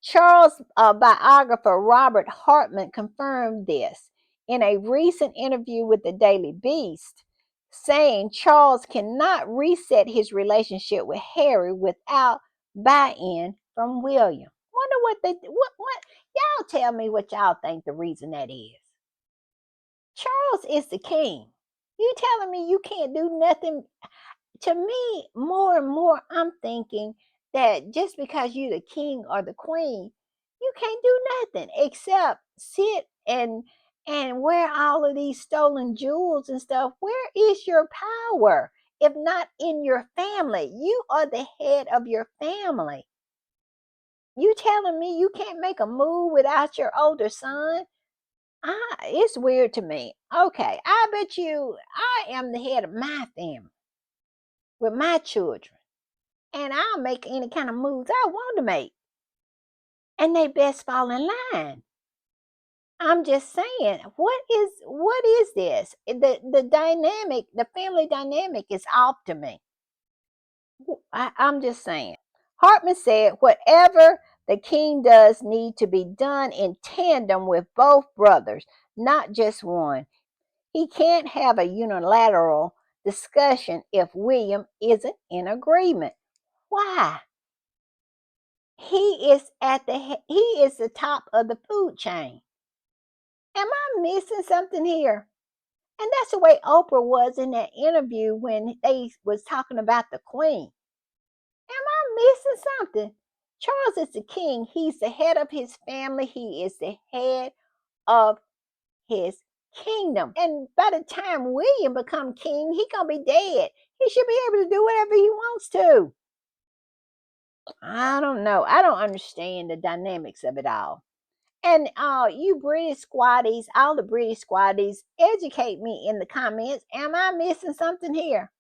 Charles' biographer Robert Hartman confirmed this in a recent interview with the Daily Beast, saying Charles cannot reset his relationship with Harry without buy-in from William. Wonder what y'all tell me what y'all think the reason that is. Charles is the king. You telling me you can't do nothing? To me, more and more, I'm thinking that just because you're the king or the queen, you can't do nothing except sit and wear all of these stolen jewels and stuff. Where is your power if not in your family? You are the head of your family. You telling me you can't make a move without your older son? It's weird to me. Okay, I bet you I am the head of my family with my children, and I'll make any kind of moves I want to make. And they best fall in line. I'm just saying, what is this? The dynamic, the family dynamic is off to me. I'm just saying. Hartman said, whatever the king does need to be done in tandem with both brothers, not just one. He can't have a unilateral discussion if William isn't in agreement. Why? He is the top of the food chain. Am I missing something here? And that's the way Oprah was in that interview when they was talking about the queen. Am I missing something? Charles is the king. He's the head of his family. He is the head of his kingdom. And by the time William become king, he gonna be dead. He should be able to do whatever he wants to. I don't know. I don't understand the dynamics of it all. And you British squatties, all the British squatties, educate me in the comments. Am I missing something here?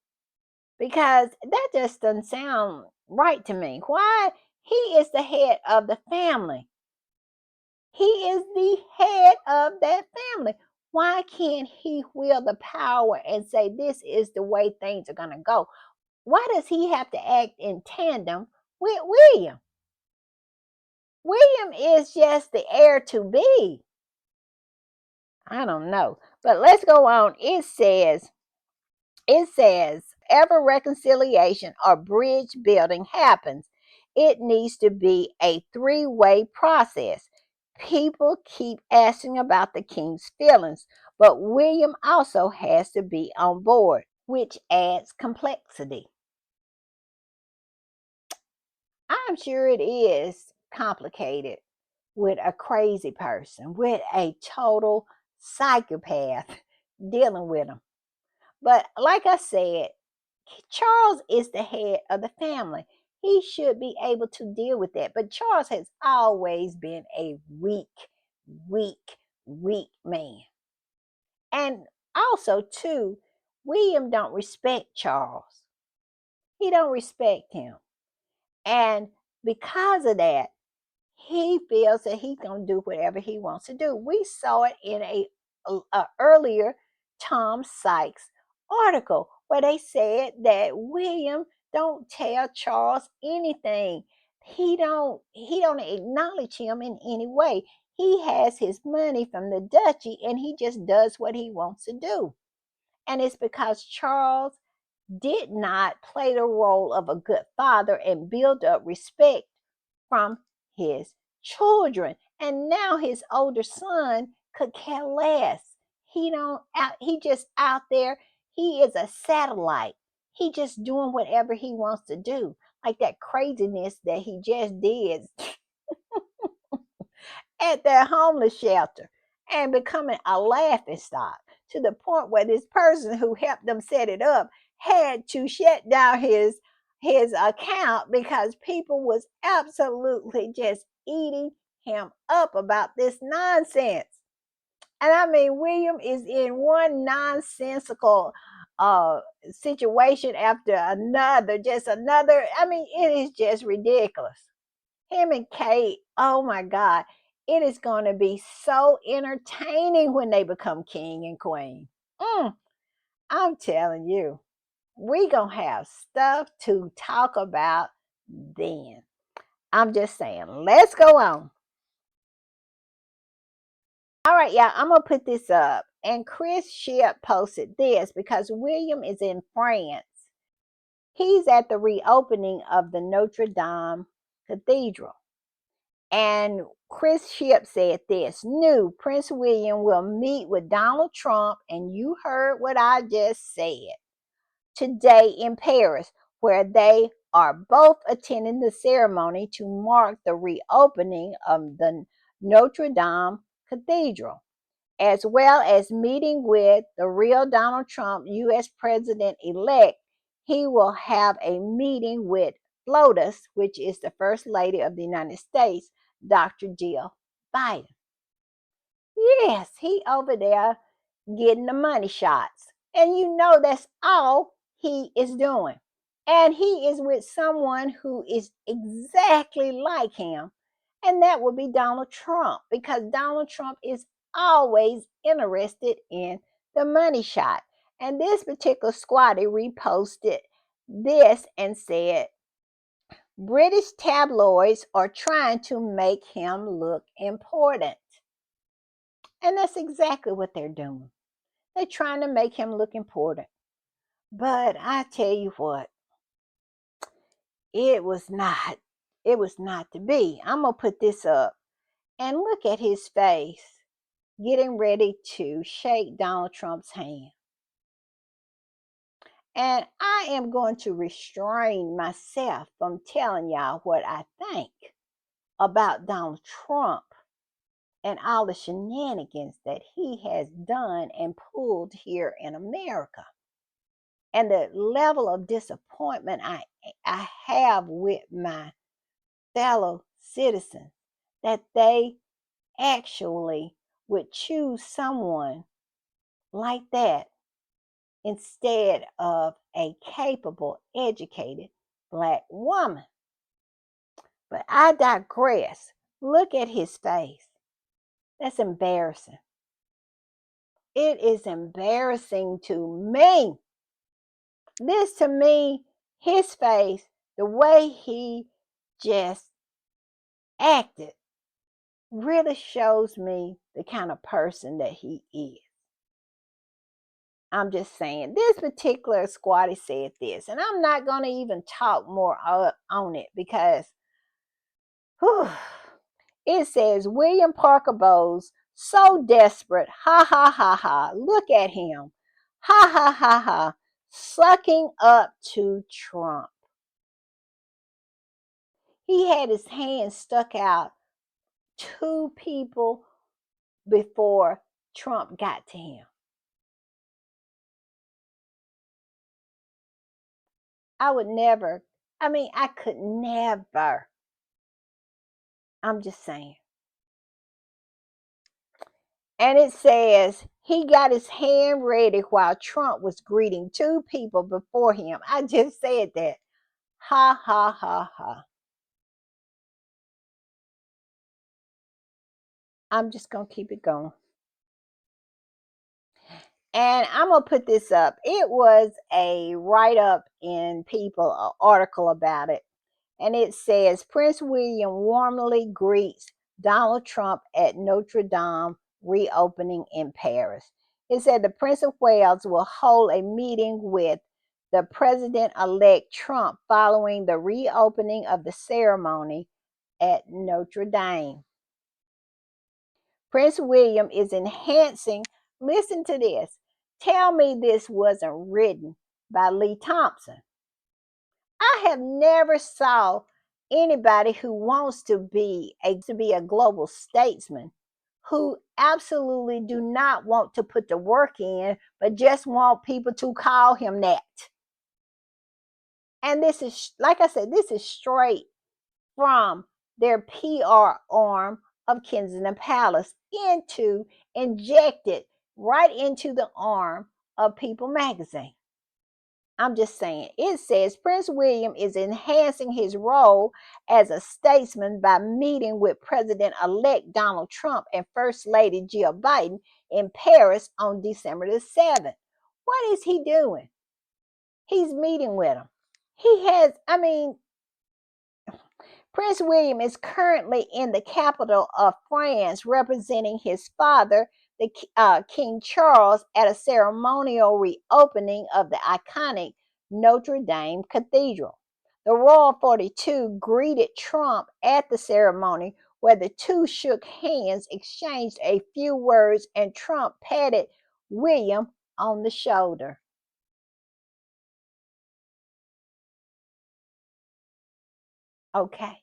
Because that just doesn't sound right to me. Why? He is the head of the family. He is the head of that family. Why can't he wield the power and say this is the way things are going to go? Why does he have to act in tandem with William? William is just the heir to be. I don't know. But let's go on. It says, ever reconciliation or bridge building happens, it needs to be a three-way process. People keep asking about the king's feelings, but William also has to be on board, which adds complexity. I'm sure it is complicated with a crazy person, with a total psychopath dealing with him. But like I said, Charles is the head of the family. He should be able to deal with that. But Charles has always been a weak, weak man. And also, too, William don't respect Charles. He don't respect him. And because of that, he feels that he's going to do whatever he wants to do. We saw it in a earlier Tom Sykes article where they said that William don't tell Charles anything. He don't acknowledge him in any way. He has his money from the duchy and he just does what he wants to do. And it's because Charles did not play the role of a good father and build up respect from his children. And now his older son could care less. He just out there. He is a satellite. He just doing whatever he wants to do. Like that craziness that he just did at that homeless shelter and becoming a laughing stock to the point where this person who helped them set it up had to shut down his account because people was absolutely just eating him up about this nonsense. And I mean, William is in one nonsensical uh situation after another, just another. I mean, it is just ridiculous. Him and Kate, oh my God, it is going to be so entertaining when they become king and queen. Mm, I'm telling you, we going to have stuff to talk about then. I'm just saying, let's go on. All right, y'all, I'm going to put this up. And Chris Ship posted this because William is in France. He's at the reopening of the Notre Dame Cathedral. And Chris Ship said this new Prince William will meet with Donald Trump, and you heard what I just said, today in Paris, where they are both attending the ceremony to mark the reopening of the Notre Dame Cathedral, as well as meeting with the real Donald Trump, U.S. President elect. He will have a meeting with FLOTUS, which is the First Lady of the United States, Dr. Jill Biden. Yes, he over there getting the money shots. And you know that's all he is doing. And he is with someone who is exactly like him, and that would be Donald Trump, because Donald Trump is always interested in the money shot. And this particular squatty reposted this and said, British tabloids are trying to make him look important. And that's exactly what they're doing. They're trying to make him look important. But I tell you what, it was not. It was not to be. I'm going to put this up and look at his face getting ready to shake Donald Trump's hand. And I am going to restrain myself from telling y'all what I think about Donald Trump and all the shenanigans that he has done and pulled here in America. And the level of disappointment I have with my fellow citizens that they actually would choose someone like that instead of a capable, educated Black woman. But I digress. Look at his face. That's embarrassing. It is embarrassing to me. This to me, his face, the way he just acted, really shows me the kind of person that he is. I'm just saying, this particular squatty said this, and I'm not going to even talk more on it because whew, it says William Parker Bowles, so desperate, ha ha ha ha, look at him, ha ha ha ha, sucking up to Trump. He had his hand stuck out two people before Trump got to him. I would never, I mean, I could never. I'm just saying. And it says he got his hand ready while Trump was greeting two people before him. I just said that. Ha ha ha ha. I'm just going to keep it going. And I'm going to put this up. It was a write up in People, an article about it. And it says Prince William warmly greets Donald Trump at Notre Dame reopening in Paris. It said the Prince of Wales will hold a meeting with the President elect Trump following the reopening of the ceremony at Notre Dame. Prince William is enhancing, listen to this. Tell me this wasn't written by Lee Thompson. I have never saw anybody who wants to be a global statesman who absolutely do not want to put the work in, but just want people to call him that. And this is, like I said, this is straight from their PR arm of Kensington Palace injected right into the arm of People magazine. I'm just saying. It says Prince William is enhancing his role as a statesman by meeting with President elect Donald Trump and First Lady Jill Biden in Paris on December the 7th. What is he doing? He's meeting with them. Prince William is currently in the capital of France representing his father, King Charles, at a ceremonial reopening of the iconic Notre Dame Cathedral. The Royal 42 greeted Trump at the ceremony where the two shook hands, exchanged a few words, and Trump patted William on the shoulder. Okay.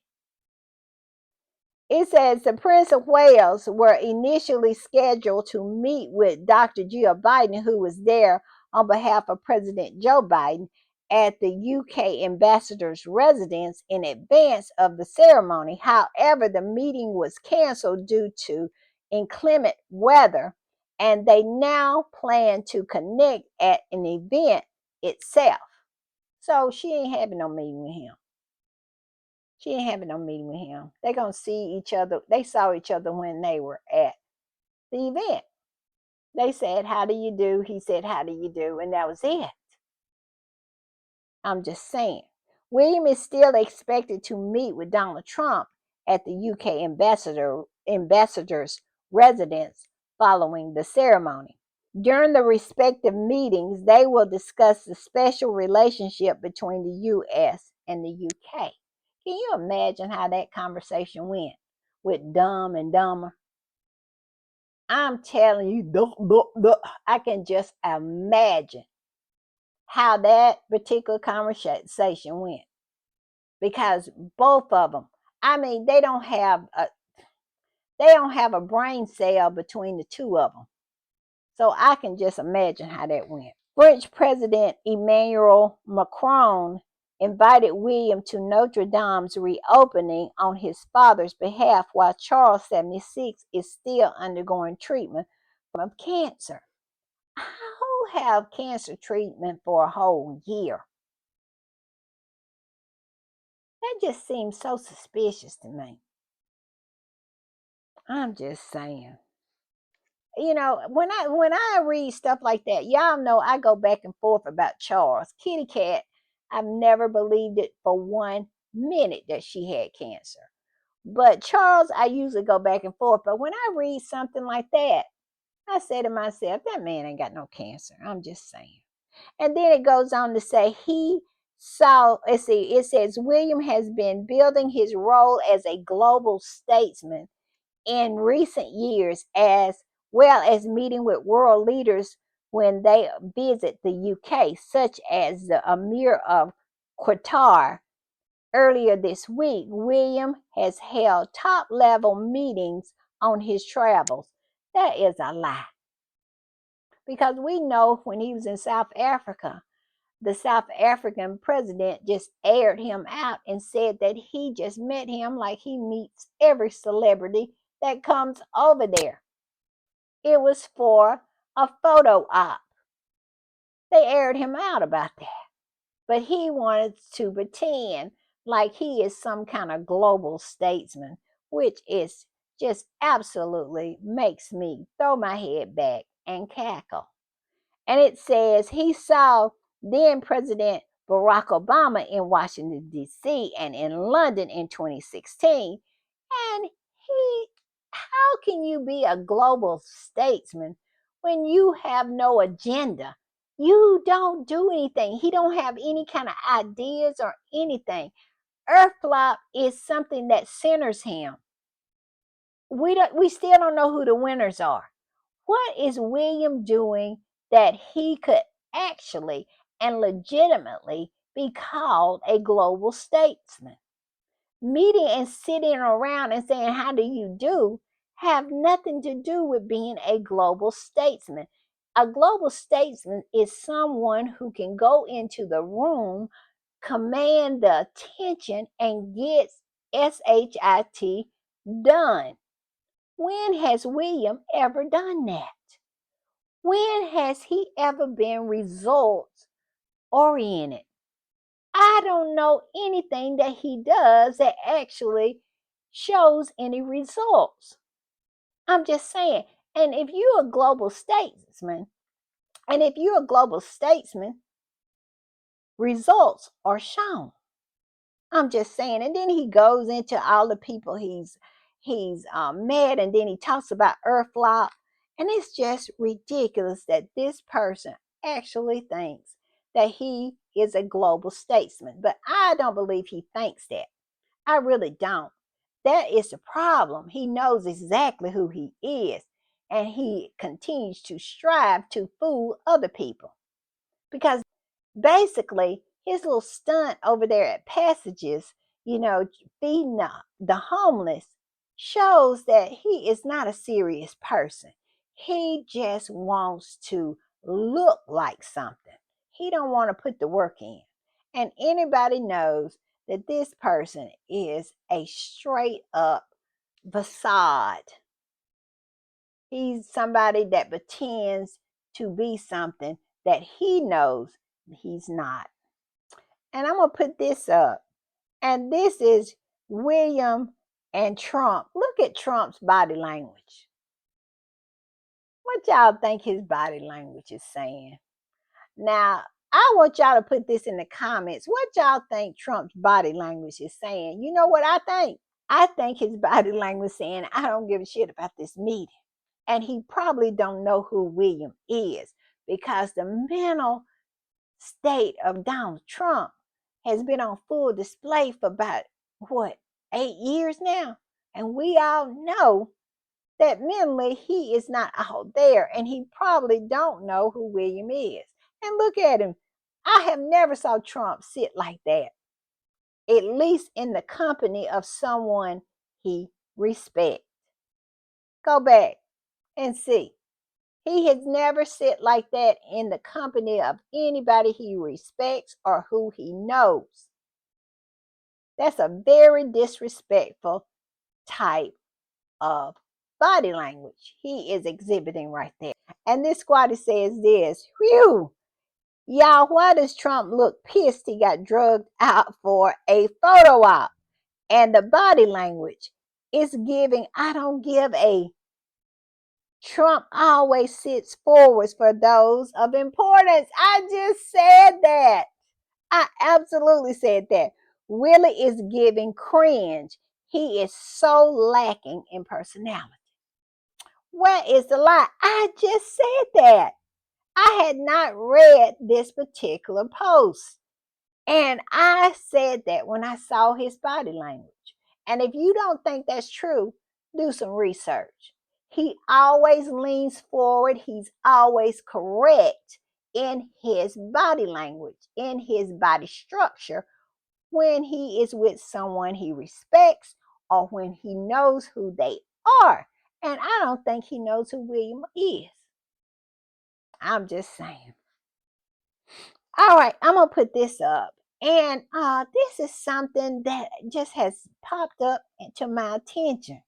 It says the Prince of Wales were initially scheduled to meet with Dr. Jill Biden, who was there on behalf of President Joe Biden at the UK ambassador's residence in advance of the ceremony. However, the meeting was canceled due to inclement weather, and they now plan to connect at an event itself. So she ain't having no meeting with him. She ain't having no meeting with him. They're gonna see each other. They saw each other when they were at the event. They said, "How do you do?" He said, "How do you do?" And that was it. I'm just saying. William is still expected to meet with Donald Trump at the UK ambassador's residence following the ceremony. During the respective meetings, they will discuss the special relationship between the US and the UK. Can you imagine how that conversation went with Dumb and Dumber? I'm telling you, I can just imagine how that particular conversation went because both of them, they don't have a brain cell between the two of them. So I can just imagine how that went. French President Emmanuel Macron invited William to Notre Dame's reopening on his father's behalf while Charles, 76, is still undergoing treatment of cancer. Who have cancer treatment for a whole year? That just seems so suspicious to me. I'm just saying. When I read stuff like that, y'all know I go back and forth about Charles. Kitty Cat, I've never believed it for 1 minute that she had cancer. But Charles, I usually go back and forth. But when I read something like that, I say to myself, that man ain't got no cancer. I'm just saying. And then it goes on to say it says William has been building his role as a global statesman in recent years, as well as meeting with world leaders when they visit the UK, such as the Emir of Qatar. Earlier this week, William has held top level meetings on his travels. That is a lie. Because we know when he was in South Africa, the South African president just aired him out and said that he just met him like he meets every celebrity that comes over there. It was for a photo op. They aired him out about that. But he wanted to pretend like he is some kind of global statesman, which is just absolutely makes me throw my head back and cackle. And it says he saw then President Barack Obama in Washington, D.C. and in London in 2016. And how can you be a global statesman when you have no agenda? You don't do anything. He don't have any kind of ideas or anything. Earth flop is something that centers him. We still don't know who the winners are. What is William doing that he could actually and legitimately be called a global statesman? Meeting and sitting around and saying, "How do you do?" have nothing to do with being a global statesman. A global statesman is someone who can go into the room, command the attention, and gets SHIT done. When has William ever done that? When has he ever been results oriented? I don't know anything that he does that actually shows any results. I'm just saying. And if you're a global statesman, results are shown. I'm just saying. And then he goes into all the people he's met, and then he talks about Earth flop, and it's just ridiculous that this person actually thinks that he is a global statesman. But I don't believe he thinks that. I really don't. That is the problem. He knows exactly who he is, and he continues to strive to fool other people because basically his little stunt over there at Passages, feeding the homeless, shows that he is not a serious person. He just wants to look like something. He don't want to put the work in. And anybody knows that this person is a straight up facade. He's somebody that pretends to be something that he knows he's not. And I'm going to put this up. And this is William and Trump. Look at Trump's body language. What y'all think his body language is saying? Now, I want y'all to put this in the comments. What y'all think Trump's body language is saying? You know what I think? I think his body language is saying, "I don't give a shit about this meeting." And he probably don't know who William is, because the mental state of Donald Trump has been on full display for about, what, 8 years now? And we all know that mentally he is not out there, and he probably don't know who William is. And look at him. I have never saw Trump sit like that, at least in the company of someone he respects. Go back and see. He has never sit like that in the company of anybody he respects or who he knows. That's a very disrespectful type of body language he is exhibiting right there. And this squatter says this, "Whew, y'all, why does Trump look pissed he got drugged out for a photo op? And the body language is giving, I don't give a." Trump always sits forward for those of importance. I just said that. I absolutely said that. Willie is giving cringe. He is so lacking in personality. Where is the lie? I just said that. I had not read this particular post. And I said that when I saw his body language. And if you don't think that's true, do some research. He always leans forward. He's always correct in his body language, in his body structure, when he is with someone he respects or when he knows who they are. And I don't think he knows who William is. I'm just saying. All right, I'm going to put this up. And this is something that just has popped up to my attention.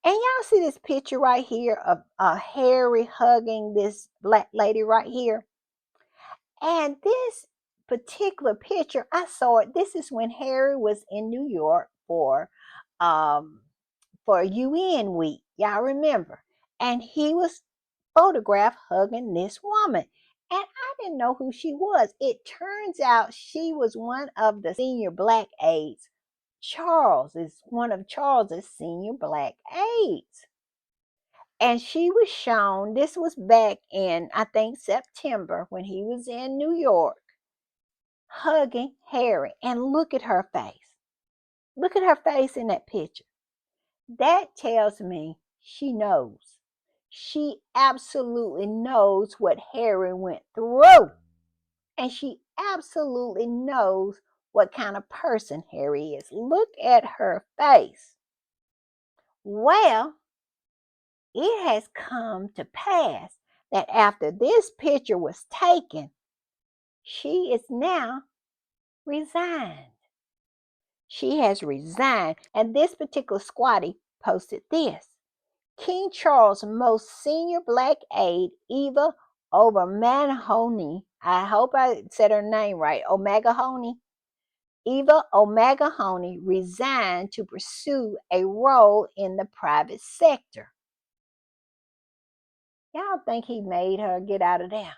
And y'all see this picture right here of Harry hugging this black lady right here. And this particular picture, I saw it. This is when Harry was in New York for UN week. Y'all remember? And he was photographed hugging this woman. And I didn't know who she was. It turns out she was one of the senior black aides. Charles is one of Charles's senior black aides. And she was shown, this was back in, I think, September when he was in New York, hugging Harry. And look at her face. Look at her face in that picture. That tells me she knows. She absolutely knows what Harry went through. And she absolutely knows what kind of person Harry is. Look at her face. Well, it has come to pass that after this picture was taken, she is now resigned. She has resigned. And this particular squatty posted this. King Charles' most senior black aide, Eva O'Mahony, I hope I said her name right, O'Mahony. Eva O'Mahony resigned to pursue a role in the private sector. Y'all think he made her get out of there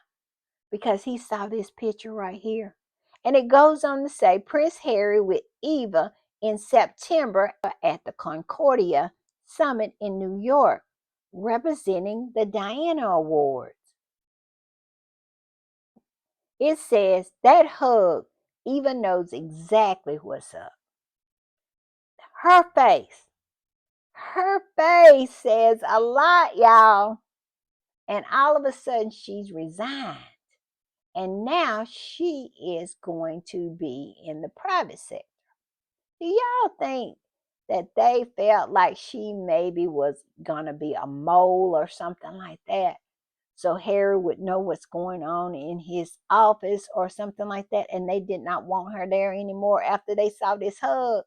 because he saw this picture right here. And it goes on to say Prince Harry with Eva in September at the Concordia Summit in New York, representing the Diana Awards. It says that hug, Eva knows exactly what's up. Her face says a lot, y'all. And all of a sudden she's resigned. And now she is going to be in the private sector. Do y'all think that they felt like she maybe was going to be a mole or something like that? So Harry would know what's going on in his office or something like that. And they did not want her there anymore after they saw this hug,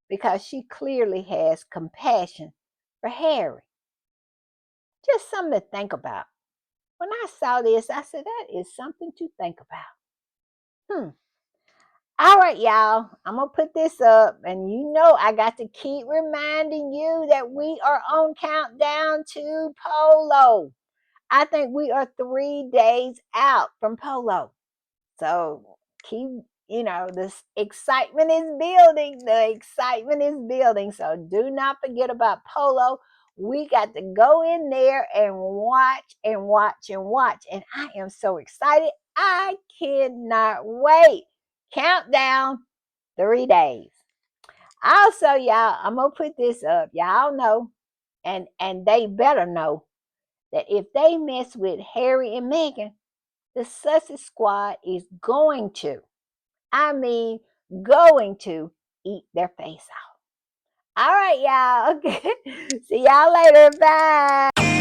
because she clearly has compassion for Harry. Just something to think about. When I saw this, I said, that is something to think about. All right, y'all. I'm going to put this up. And you know I got to keep reminding you that we are on countdown to polo. I think we are 3 days out from polo. So keep, this excitement is building. The excitement is building. So do not forget about polo. We got to go in there and watch and watch and watch. And I am so excited. I cannot wait. Countdown, 3 days. Also, y'all, I'm going to put this up. Y'all know, and they better know, that if they mess with Harry and Meghan, the Sussex Squad is going to, going to eat their face off. All right, y'all. Okay. See y'all later. Bye.